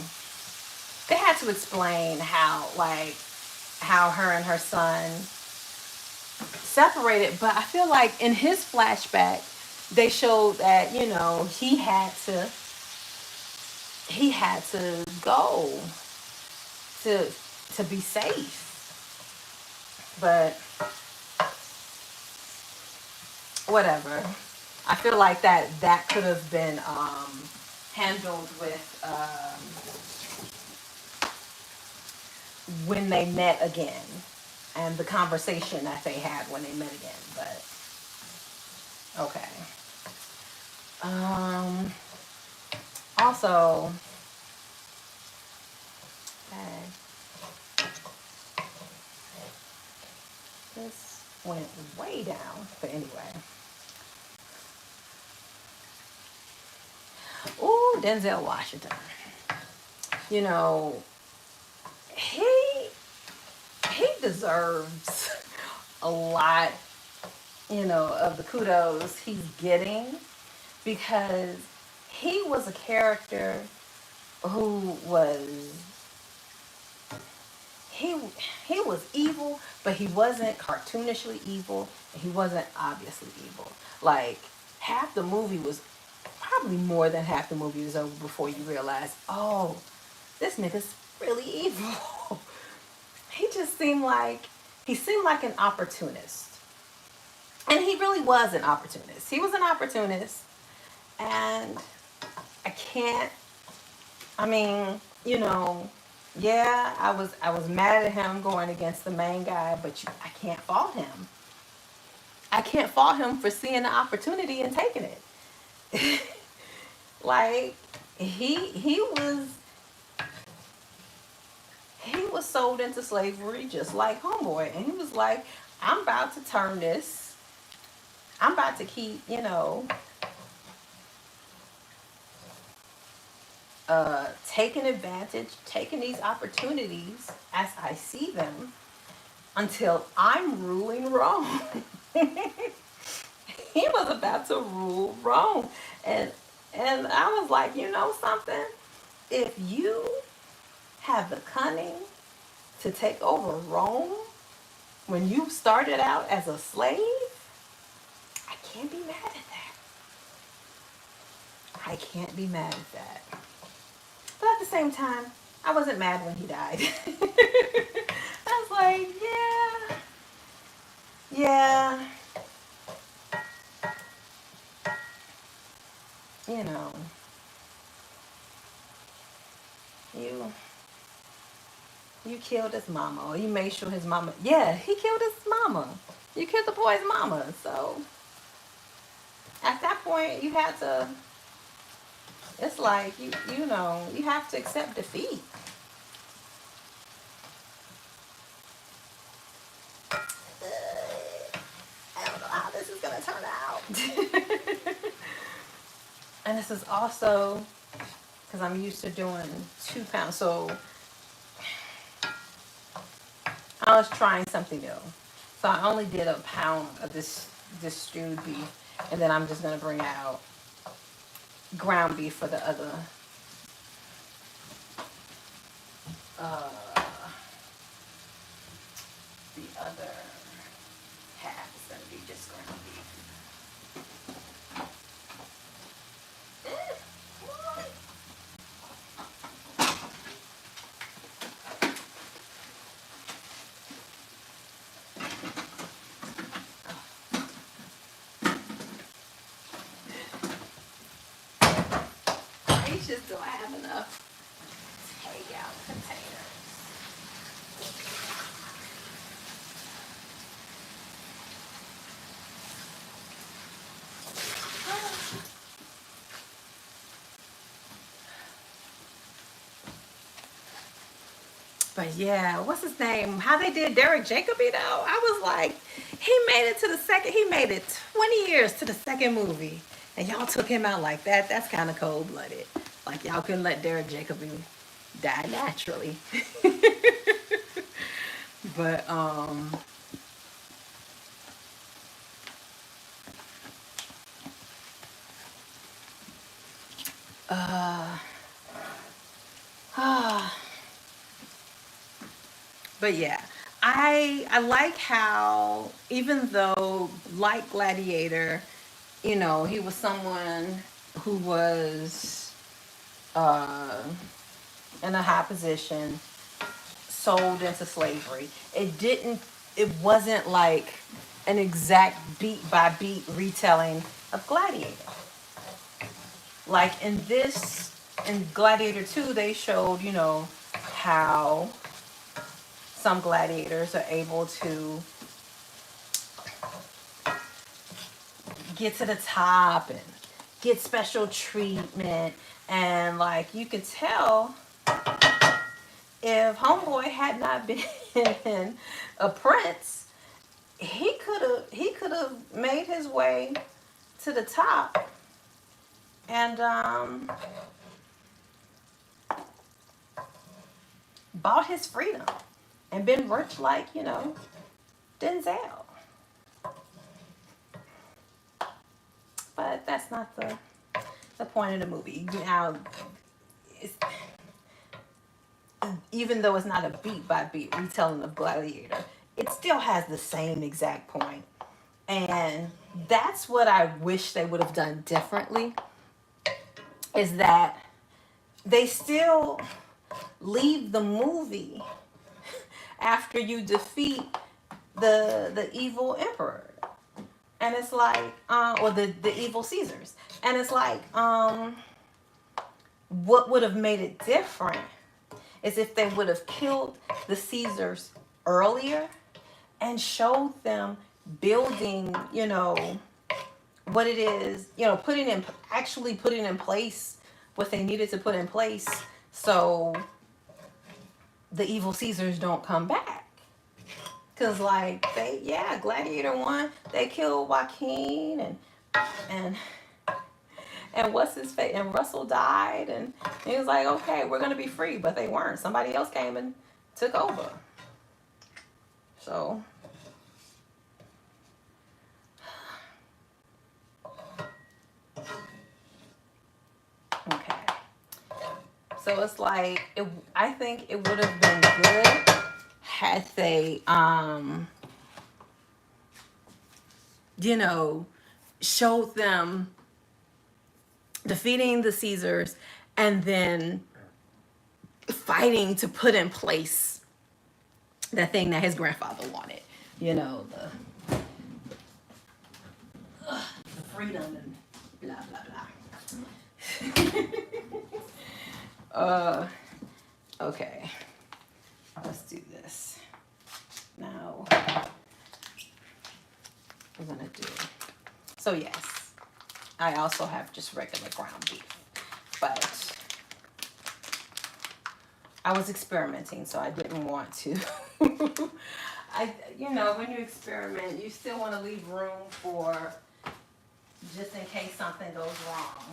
They had to explain how, like, how her and her son separated. But I feel like in his flashback, they showed that he had to go to be safe. But whatever. I feel like that could have been handled with when they met again, and the conversation that they had when they met again. But okay. Um. Also, okay, this went way down. But anyway, ooh, Denzel Washington. You know, he he deserves a lot, of the kudos he's getting, because he was a character who was he he was evil, but he wasn't cartoonishly evil, and he wasn't obviously evil. Like, half the movie was probably more than half the movie was over before you realize, oh, this nigga's really evil. He seemed like an opportunist. And he really was an opportunist. He was an opportunist. And I can't, I mean, yeah, I was mad at him going against the main guy, but I can't fault him. I can't fault him for seeing the opportunity and taking it. Like, he was sold into slavery just like homeboy, and he was like, I'm about to turn this. I'm about to keep, taking advantage, taking these opportunities as I see them until I'm ruling Rome. He was about to rule Rome, and I was like, you know something? If you have the cunning to take over Rome when you started out as a slave, I can't be mad at that. I can't be mad at that. But at the same time, I wasn't mad when he died. I was like, yeah, you know, you you killed his mama, or you made sure his mama. Yeah, he killed his mama. You killed the boy's mama. So at that point, you had to. It's like you have to accept defeat. I don't know how this is gonna turn out. And this is also because I'm used to doing 2 pounds. So I was trying something new. So I only did a pound of this stewed beef, and then I'm just gonna bring out ground beef for uh, the other half is gonna be just ground beef. It's just do I have enough takeout containers? But yeah, what's his name? How they did Derek Jacobi though? I was like, he made it to the second. He made it 20 years to the second movie, and y'all took him out like that. That's kind of cold blooded. Like y'all couldn't let Derek Jacobi die naturally. But uh, but yeah, I like how even though like Gladiator, you know, he was someone who was uh, in a high position, sold into slavery. It didn't. It wasn't like an exact beat by beat retelling of Gladiator. Like in Gladiator 2, they showed, you know, how some gladiators are able to get to the top and get special treatment. And like you could tell if Homeboy had not been a prince, he could have made his way to the top and bought his freedom and been rich like, you know, Denzel. But that's not the point of the movie. Now, it's, even though it's not a beat by beat retelling of Gladiator, it still has the same exact point. And that's what I wish they would have done differently, is that they still leave the movie after you defeat the evil emperor. And it's like, or the evil Caesars. And it's like, what would have made it different is if they would have killed the Caesars earlier and showed them building, you know, what it is, you know, actually putting in place what they needed to put in place so the evil Caesars don't come back. Cause like Gladiator 1, they killed Joaquin and and what's his face, and Russell died, and he was like, okay, we're gonna be free, but they weren't. Somebody else came and took over. So okay, so it's like I think it would have been good had they you know, showed them defeating the Caesars and then fighting to put in place the thing that his grandfather wanted. You know, the freedom and blah blah blah. Okay. Let's do this. Now we're gonna do. So yes, I also have just regular ground beef, but I was experimenting, so I didn't want to. You know, when you experiment, you still want to leave room for just in case something goes wrong.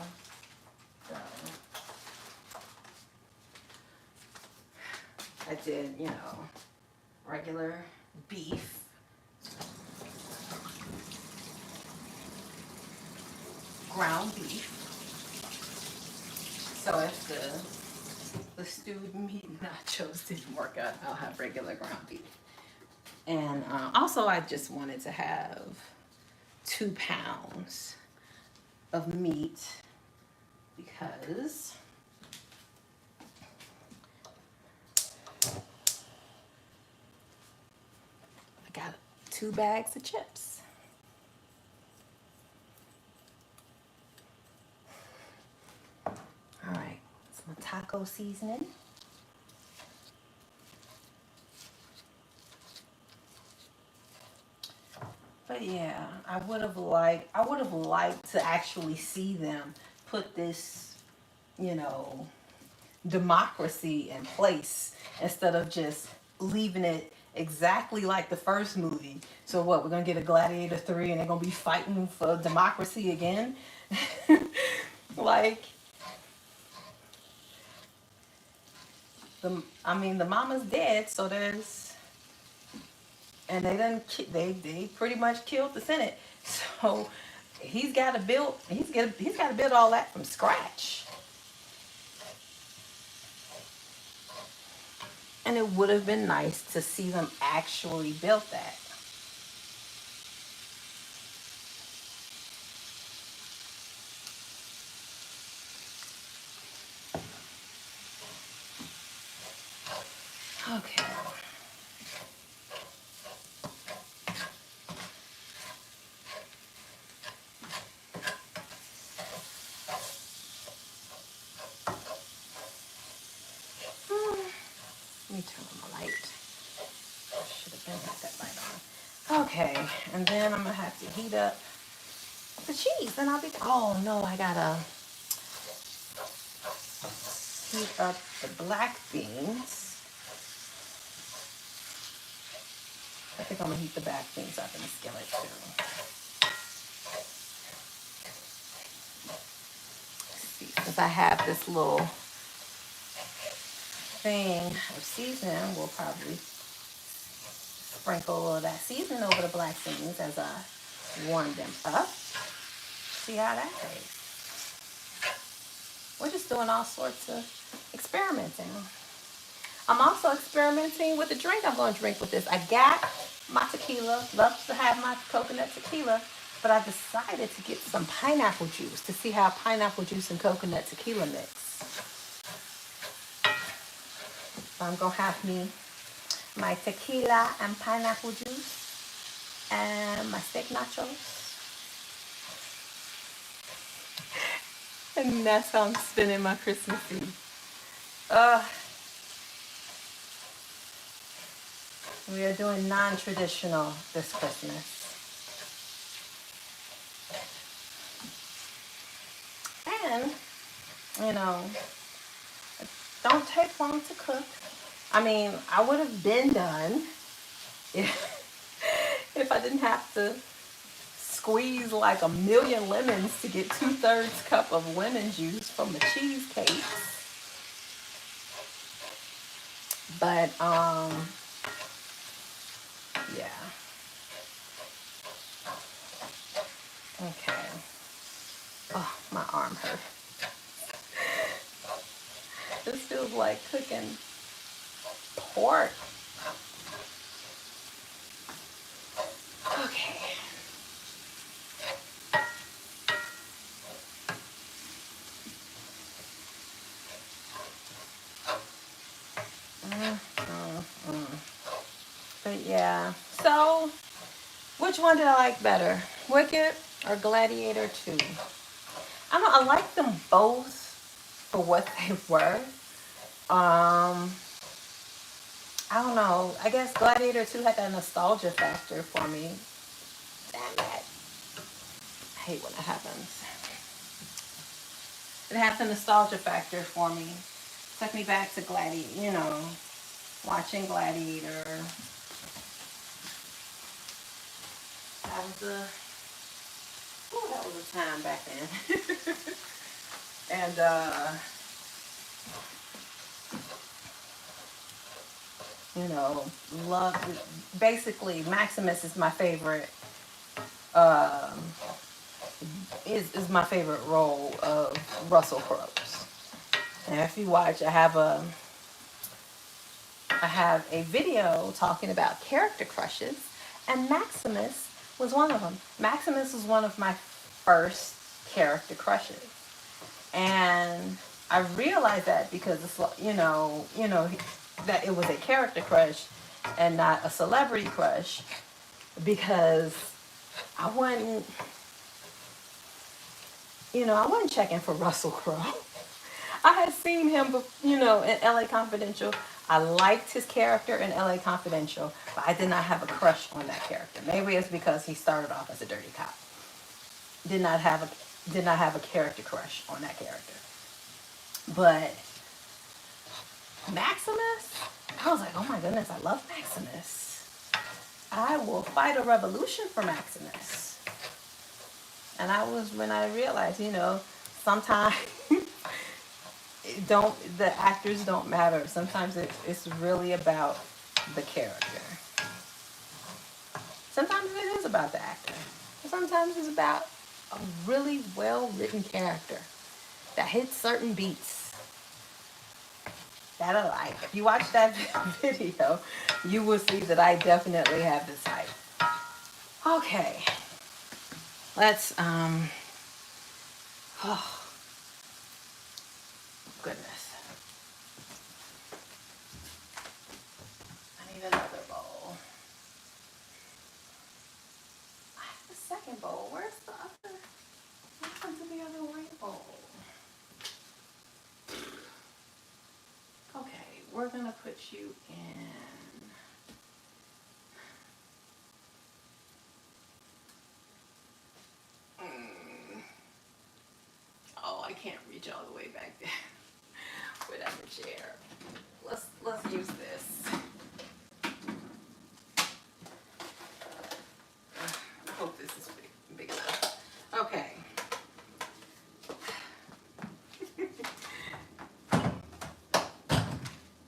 So I did, you know, regular beef. Ground beef. So if the stewed meat nachos didn't work out, I'll have regular ground beef. And also, I just wanted to have 2 pounds of meat because I got 2 bags of chips. All right, some taco seasoning. But yeah, I would have liked to actually see them put this, you know, democracy in place instead of just leaving it exactly like the first movie. So what, we're gonna get a Gladiator 3 and they're gonna be fighting for democracy again? Like, I mean, the mama's dead, so there's, and they pretty much killed the Senate. So he's got to build all that from scratch. And it would have been nice to see them actually build that. Okay. Let me turn on my light. I should have been had that light on. Okay, and then I'm gonna have to heat up the cheese. Then I'll be. Oh no, I gotta heat up the black beans. I think I'm gonna heat the black beans up in the skillet too. See, since I have this little thing of seasoning, we'll probably sprinkle a little of that seasoning over the black beans as I warm them up. See how that tastes. We're just doing all sorts of experimenting. I'm also experimenting with the drink I'm going to drink with this. I got my tequila, love to have my coconut tequila, but I decided to get some pineapple juice to see how pineapple juice and coconut tequila mix. So I'm going to have me my tequila and pineapple juice and my steak nachos. And that's how I'm spending my Christmas Eve. Uh, we are doing non-traditional this Christmas. And, you know, it don't take long to cook. I mean, I would have been done if I didn't have to squeeze like a million lemons to get 2/3 cup of lemon juice from the cheesecake. But yeah. Okay. Oh, my arm hurt. This feels like cooking pork. Okay. But yeah. So, which one did I like better? Wicked or Gladiator 2? I don't know, I like them both for what they were. Um, I don't know. I guess Gladiator 2 had that nostalgia factor for me. Damn it. I hate when it happens. It had the nostalgia factor for me. Took me back to Gladiator, watching Gladiator. That was a time back then. And, love, basically, Maximus is my favorite, um, is my favorite role of Russell Crowe's. And if you watch, I have a video talking about character crushes, and Maximus was one of them. Maximus was one of my first character crushes, and I realized that because it's like, that it was a character crush and not a celebrity crush, because I wasn't, I wasn't checking for Russell Crowe. I had seen him, in LA Confidential. I liked his character in LA Confidential, but I did not have a crush on that character. Maybe it's because he started off as a dirty cop. Did not have a character crush on that character. But Maximus? I was like, oh my goodness, I love Maximus. I will fight a revolution for Maximus. And I was when I realized, sometimes the actors don't matter. Sometimes it's really about the character. Sometimes it is about the actor. Sometimes it's about a really well written character that hits certain beats that I like. If you watch that video, you will see that I definitely have this type. Okay, let's oh goodness, I need another bowl. I have the second bowl. Where's the other? What happened to the other white bowl? Okay, we're gonna put you in. Oh, I can't reach all the way back there without the chair. Let's use this. I hope this is big enough. Okay.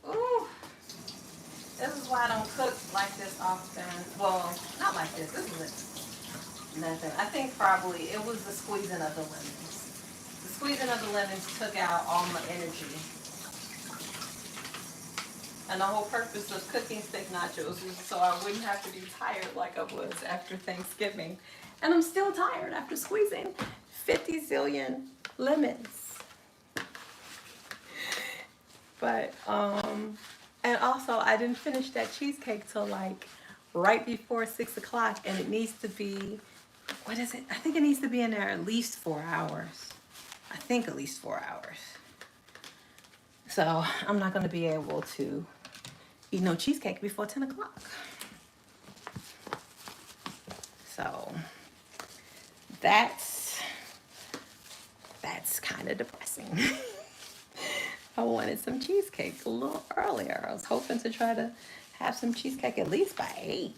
Ooh, this is why I don't cook like this often. Well, not like this. This isn't nothing. I think probably it was the squeezing of the lemons. The squeezing of the lemons took out all my energy. And the whole purpose of cooking steak nachos was so I wouldn't have to be tired like I was after Thanksgiving. And I'm still tired after squeezing 50 zillion lemons. But, and also I didn't finish that cheesecake till like right before 6 o'clock, and it needs to be, what is it? I think it needs to be in there at least 4 hours. I think at least 4 hours. So I'm not going to be able to eat no cheesecake before 10 o'clock. So that's kind of depressing. I wanted some cheesecake a little earlier. I was hoping to try to have some cheesecake at least by 8.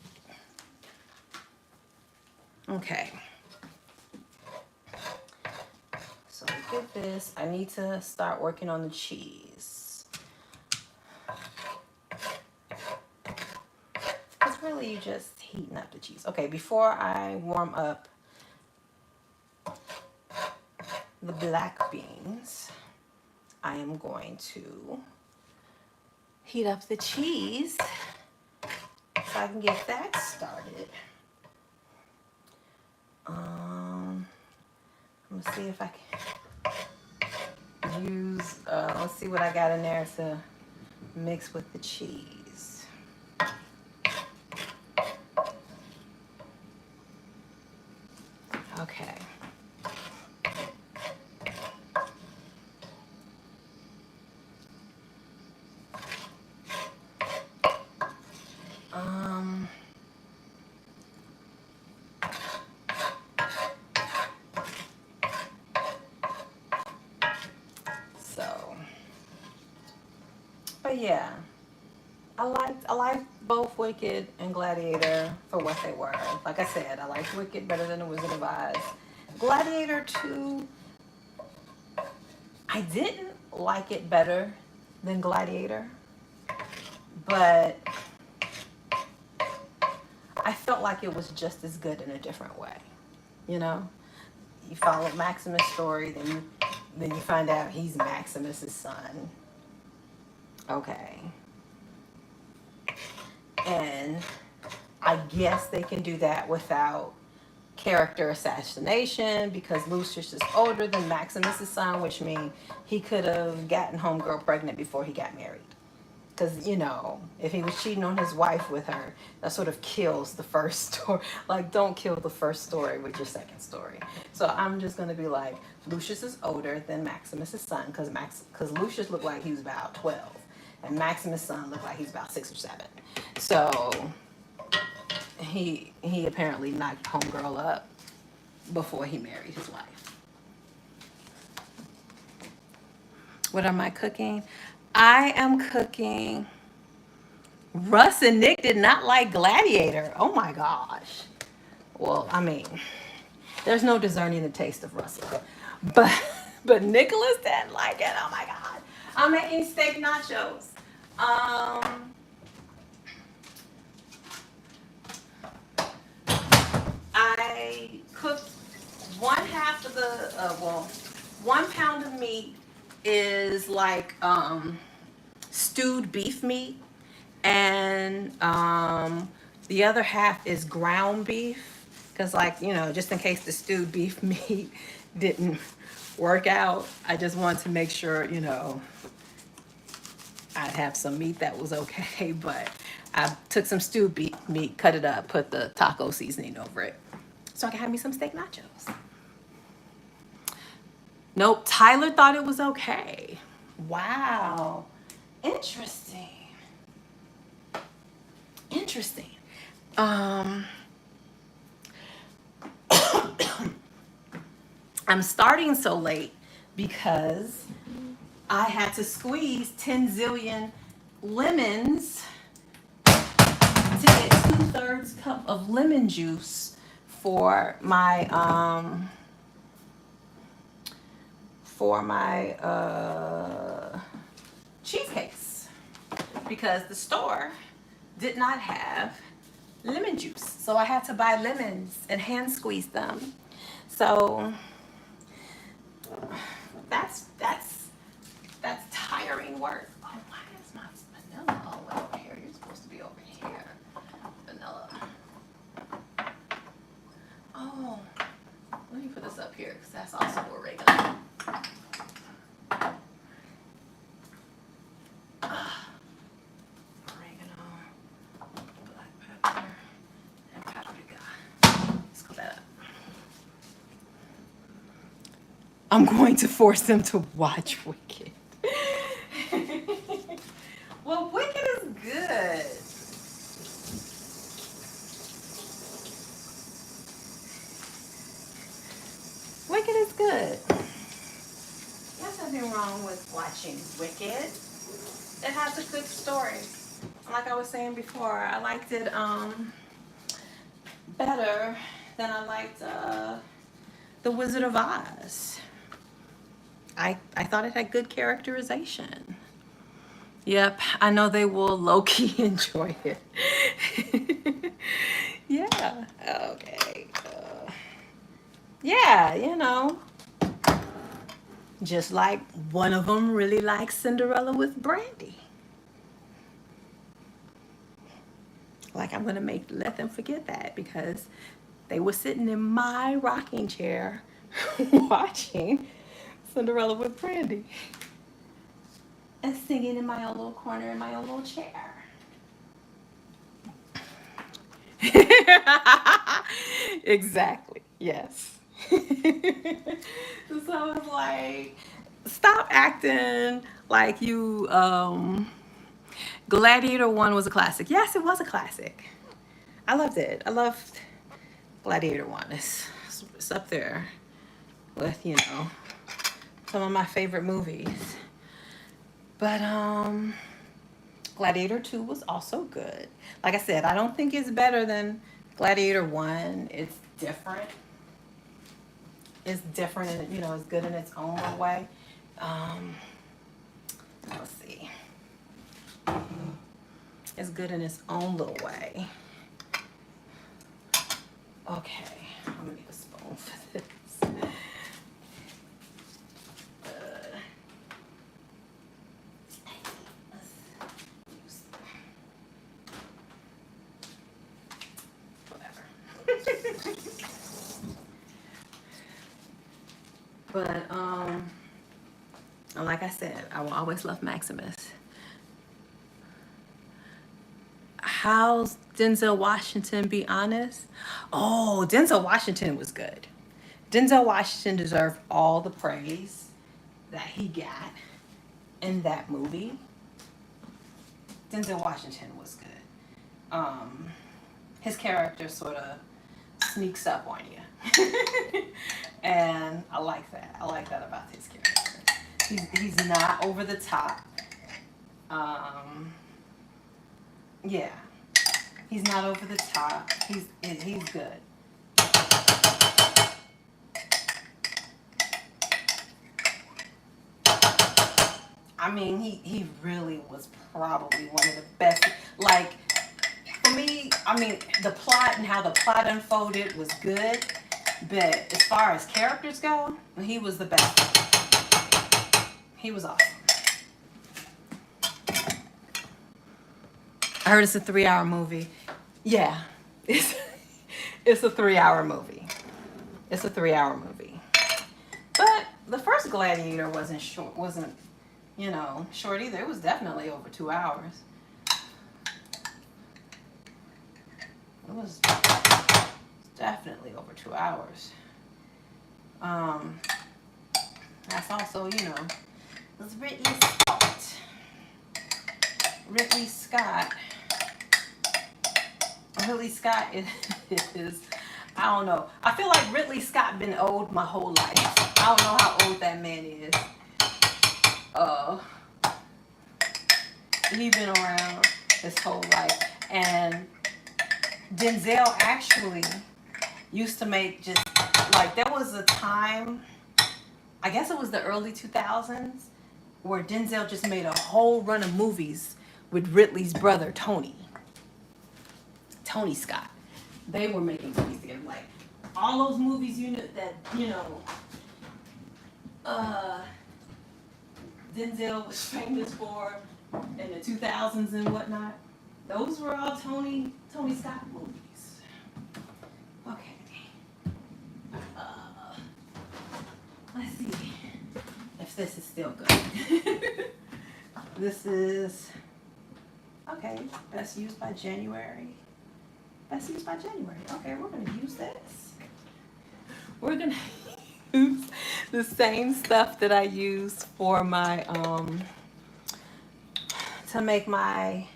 Okay. So we get this. I need to start working on the cheese. It's really you just heating up the cheese. Okay, before I warm up the black beans, I am going to heat up the cheese so I can get that started. Let's see if I can use, let's see what I got in there to mix with the cheese. Okay. But yeah, I liked both Wicked and Gladiator for what they were. Like I said, I liked Wicked better than The Wizard of Oz. Gladiator 2, I didn't like it better than Gladiator, but I felt like it was just as good in a different way. You know, you follow Maximus' story, then you find out he's Maximus' son. Okay. And I guess they can do that without character assassination because Lucius is older than Maximus' son, which means he could have gotten homegirl pregnant before he got married. Because, if he was cheating on his wife with her, that sort of kills the first story. Like, don't kill the first story with your second story. So I'm just going to be like, Lucius is older than Maximus' son because Lucius looked like he was about 12. And Maximus' son looked like he's about 6 or 7. So he apparently knocked homegirl up before he married his wife. What am I cooking? I am cooking. Russ and Nick did not like Gladiator. Oh my gosh. Well, I mean, there's no discerning the taste of Russell. But but Nicholas didn't like it. Oh my god. I'm making steak nachos. Um I cooked one half of the well, 1 pound of meat is like stewed beef meat, and the other half is ground beef, because like just in case the stewed beef meat didn't work out, I just wanted to make sure I'd have some meat that was okay. But I took some stewed beef meat, cut it up, put the taco seasoning over it so I can have me some steak nachos. Nope, Tyler thought it was okay. Wow. Interesting. Interesting. Um, I'm starting so late because I had to squeeze 10 zillion lemons to get 2/3 cup of lemon juice for my cheesecakes, because the store did not have lemon juice. So I had to buy lemons and hand squeeze them. So that's tiring work. Oh, why is my vanilla all the way over here? You're supposed to be over here. Vanilla. Oh, let me put this up here because that's also oregano. Oregano, black pepper, and paprika. Let's cook that up. I'm going to force them to watch Wicked. Well, Wicked is good. Wicked is good. There's nothing wrong with watching Wicked. It has a good story. Like I was saying before, I liked it better than I liked The Wizard of Oz. I thought it had good characterization. Yep, I know they will low-key enjoy it. Yeah, okay. Yeah, just like one of them really likes Cinderella with Brandy. Like, I'm gonna let them forget that, because they were sitting in my rocking chair watching Cinderella with Brandy and singing in my own little corner in my own little chair. Exactly. Yes. So it's like, stop acting like you. Gladiator 1 was a classic. Yes, it was a classic. I loved it. I loved Gladiator 1. It's up there with some of my favorite movies. But Gladiator 2 was also good. Like I said, I don't think it's better than Gladiator 1. It's different. It's different, and it's good in its own way. Let's see. It's good in its own little way. Okay, I'm gonna need a spoon for this. But like I said, I will always love Maximus. How's Denzel Washington be honest? Oh, Denzel Washington was good. Denzel Washington deserved all the praise that he got in that movie. Denzel Washington was good. His character sort of sneaks up on you. And I like that. I like that about his character. He's not over the top. Um, yeah, he's not over the top. He's good. I mean, he really was probably one of the best. Like, for me, I mean, the plot and how the plot unfolded was good, but as far as characters go, he was the best. He was awesome. I heard it's a 3 hour movie. Yeah, it's it's a 3 hour movie. It's a 3 hour movie. But the first Gladiator wasn't short. Wasn't short either. It was definitely over 2 hours. It was definitely over 2 hours. Um, that's also it was Ridley Scott. Ridley Scott. Ridley Scott is I don't know. I feel like Ridley Scott been old my whole life. I don't know how old that man is. Uh, he been around his whole life, and Denzel actually used to make just like there was a time. I guess it was the early 2000s where Denzel just made a whole run of movies with Ridley's brother Tony Scott. They were making movies together. Like all those movies uh, Denzel was famous for in the 2000s and whatnot. Those were all Tony Scott movies. Okay. Let's see if this is still good. This is okay. Best used by January. Best used by January. Okay, we're gonna use this. We're gonna use the same stuff that I use for my to make my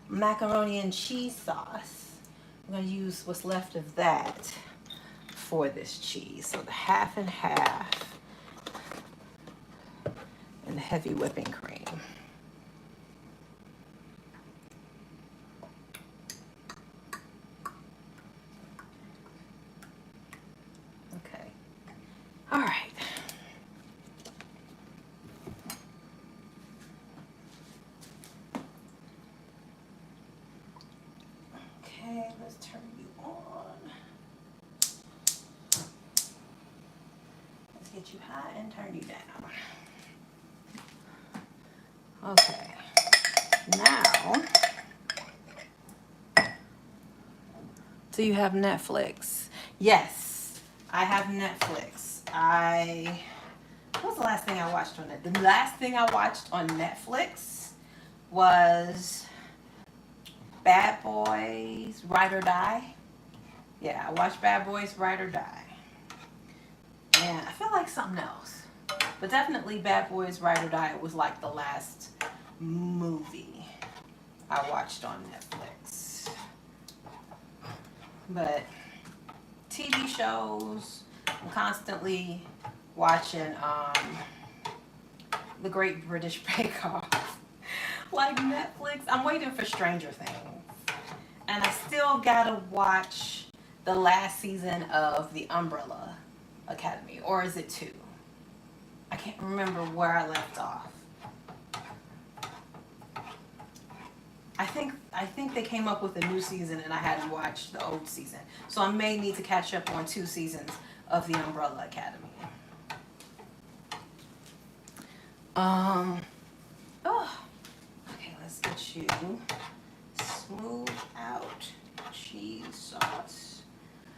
macaroni and cheese sauce. I'm gonna use what's left of that for this cheese. So the half and half and the heavy whipping cream. Okay. All right. Okay, let's turn you on. Let's get you high and turn you down. Okay. Now, do you have Netflix? Yes, I have Netflix. What was the last thing I watched on it? The last thing I watched on Netflix was Bad Boys Ride or Die. Yeah, I watched Bad Boys Ride or Die. And I feel like something else. But definitely Bad Boys Ride or Die was like the last movie I watched on Netflix. But TV shows, I'm constantly watching The Great British Bake Off. Like Netflix, I'm waiting for Stranger Things. And I still gotta watch the last season of The Umbrella Academy. Or is it 2? I can't remember where I left off. I think they came up with a new season and I hadn't watched the old season. So I may need to catch up on 2 seasons of The Umbrella Academy. Okay, let's get you smooth out cheese sauce.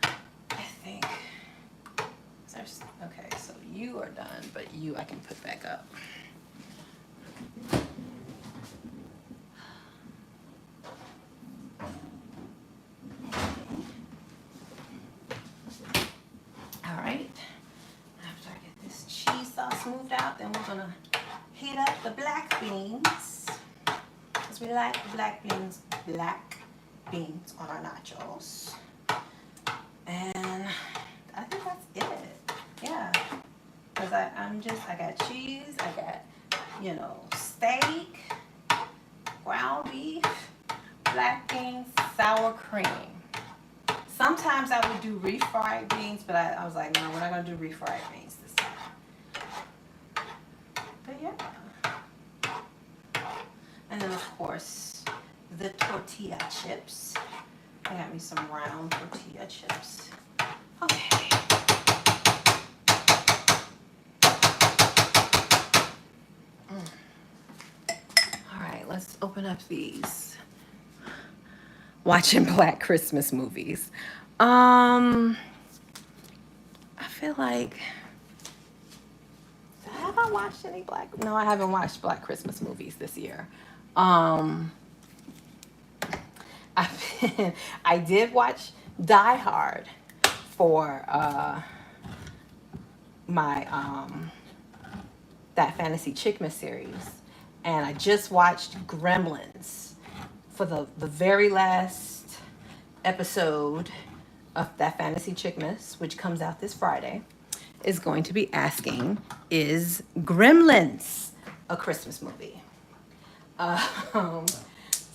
I think. Okay, so you are done, but you I can put back up. All right. After I get this cheese sauce smoothed out, then we're gonna heat up the black beans, because we like black beans on our nachos. And I think that's it. Yeah, because I got cheese, I got steak, ground beef, black beans, sour cream. Sometimes I would do refried beans, but I was like, no, we're not going to do refried beans this time. But yeah. And then, of course, the tortilla chips. I got me some round tortilla chips. Okay. All right, let's open up these. Watching Black Christmas movies. I feel like, have I watched any Black? No, I haven't watched Black Christmas movies this year. I did watch Die Hard for my That Fantasy Chickmas series, and I just watched Gremlins for the very last episode of That Fantasy Chickmas, which comes out this Friday, is going to be asking, is Gremlins a Christmas movie?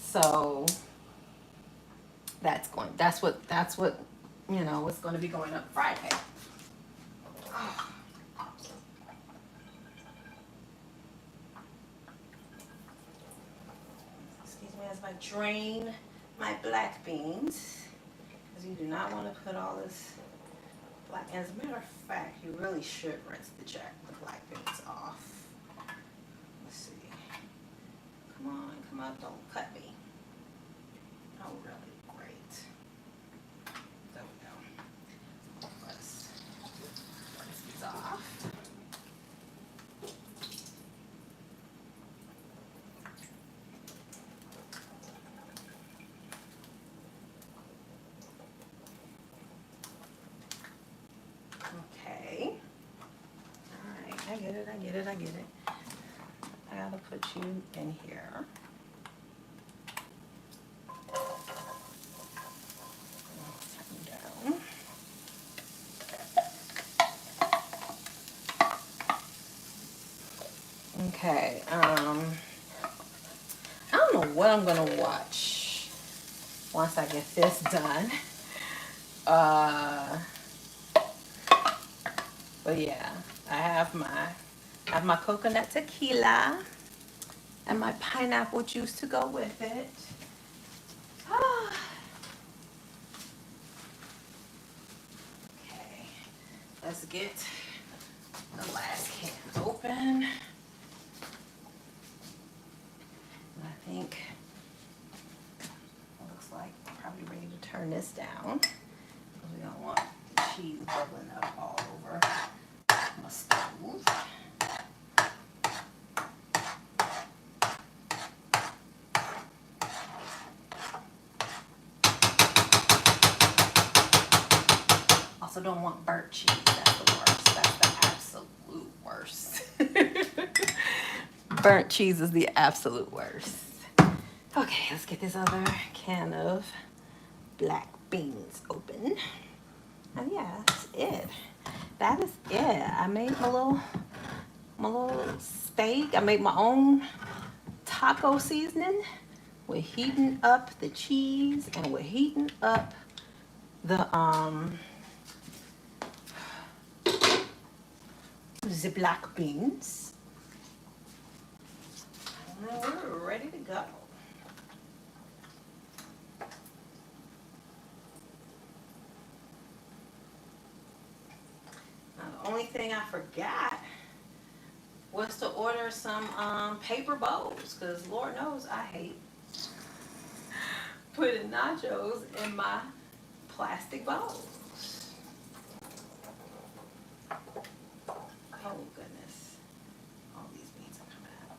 So that's what you know, what's going to be going up Friday. Excuse me as I drain my black beans, because you do not want to put all this black. As a matter of fact, you really should rinse the black beans off. Let's see. Come on, don't cut me. Oh, really? Great. There we go. Let's rinse these off. Okay. All right, I get it. I gotta put you in here. Down. Okay, I don't know what I'm gonna watch once I get this done. But yeah, I have my coconut tequila and my pineapple juice to go with it. Okay, let's get the last can open. I think it looks like I'm probably ready to turn this down, because we don't want cheese bubbling up all over my stove. Also don't want burnt cheese. That's the worst. That's the absolute worst. Burnt cheese is the absolute worst. Okay, let's get this other can of black beans open. And yeah, that's it. That is it. I made my little steak. I made my own taco seasoning. We're heating up the cheese and we're heating up the black beans. And we're ready to go. Now, the only thing I forgot was to order some paper bowls, because Lord knows I hate putting nachos in my plastic bowls. Oh goodness, all these beans are coming out.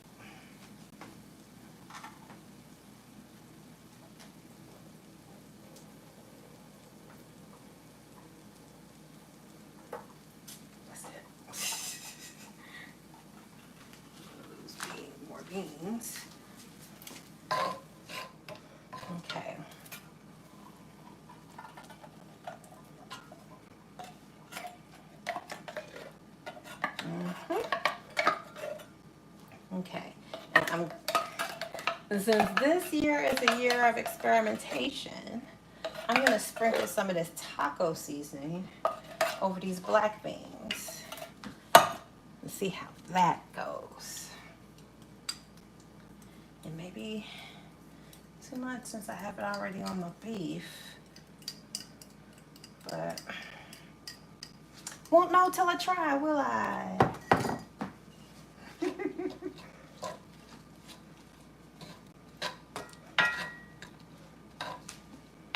That's it. More beans. Okay. Okay, and And since this year is a year of experimentation, I'm going to sprinkle some of this taco seasoning over these black beans and see how that goes. And maybe too much since I have it already on my beef. But won't know till I try, will I?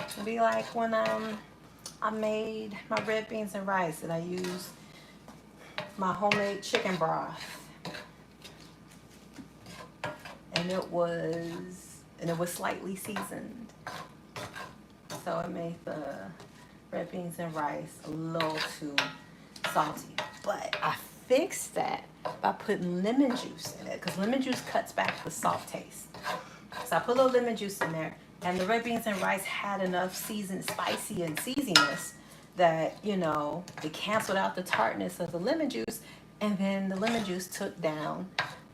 It'll be like when I made my red beans and rice and I used my homemade chicken broth. And it was slightly seasoned. So it made the red beans and rice a little too salty. But I fixed that by putting lemon juice in it, because lemon juice cuts back the salt taste. So I put a little lemon juice in there, and the red beans and rice had enough seasoned spicy and seasiness that, you know, it canceled out the tartness of the lemon juice, and then the lemon juice took down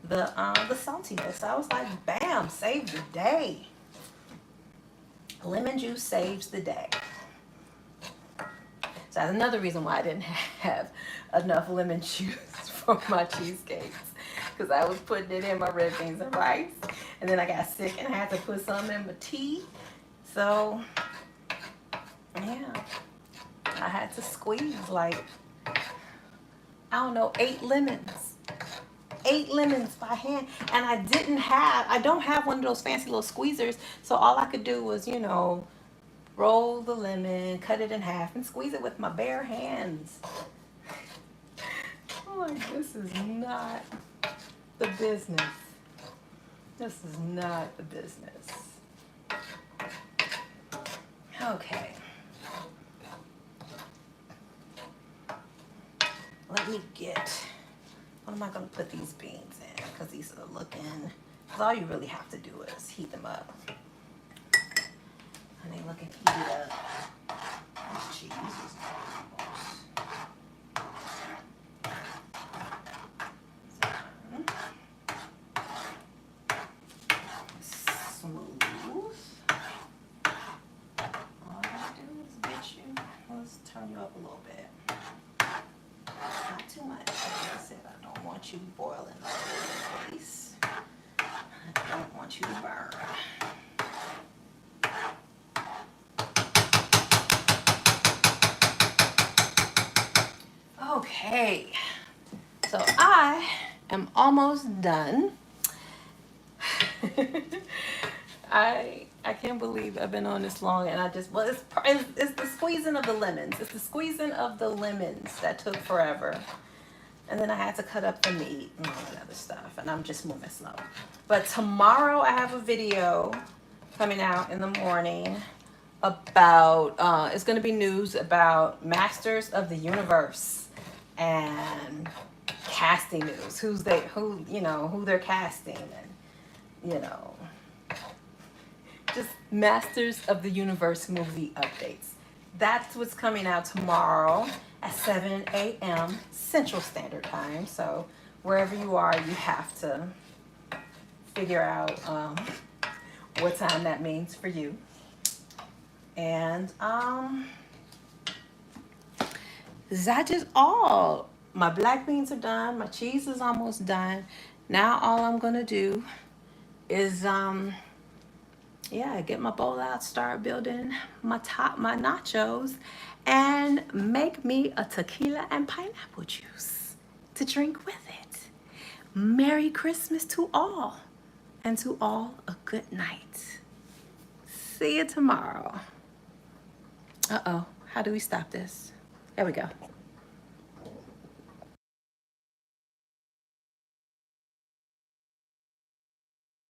the saltiness. So I was like, bam, saved the day. Lemon juice saves the day. So that's another reason why I didn't have enough lemon juice for my cheesecakes, because I was putting it in my red beans and rice, and then I got sick and I had to put some in my tea. So yeah, I had to squeeze like, I don't know, 8 lemons. 8 lemons by hand. And I don't have one of those fancy little squeezers, so all I could do was, you know, roll the lemon, cut it in half, and squeeze it with my bare hands. I'm like, this is not the business. This is not the business. Okay. Let me get, what am I going to put these beans in? Because these are looking, because all you really have to do is heat them up. And they looking heated up. Oh, Jesus. Smooth. All I gotta do is get you, let's turn you up a little bit. Not too much. Like I said, I don't want you boiling all over the place. I don't want you to burn. Okay, so I am almost done. I can't believe I've been on this long, and it's the squeezing of the lemons. It's the squeezing of the lemons that took forever. And then I had to cut up the meat and all that other stuff, and I'm just moving slow. But tomorrow I have a video coming out in the morning about, it's going to be news about Masters of the Universe and casting news. Who they're casting, and, you know, just Masters of the Universe movie updates. That's what's coming out tomorrow at 7 a.m. Central Standard Time. So wherever you are, you have to figure out what time that means for you. And that is all. My black beans are done. My cheese is almost done. Now all I'm gonna do is get my bowl out, start building my nachos, and make me a tequila and pineapple juice to drink with it. Merry Christmas to all, and to all a good night. See you tomorrow. Uh-oh, how do we stop this? There we go.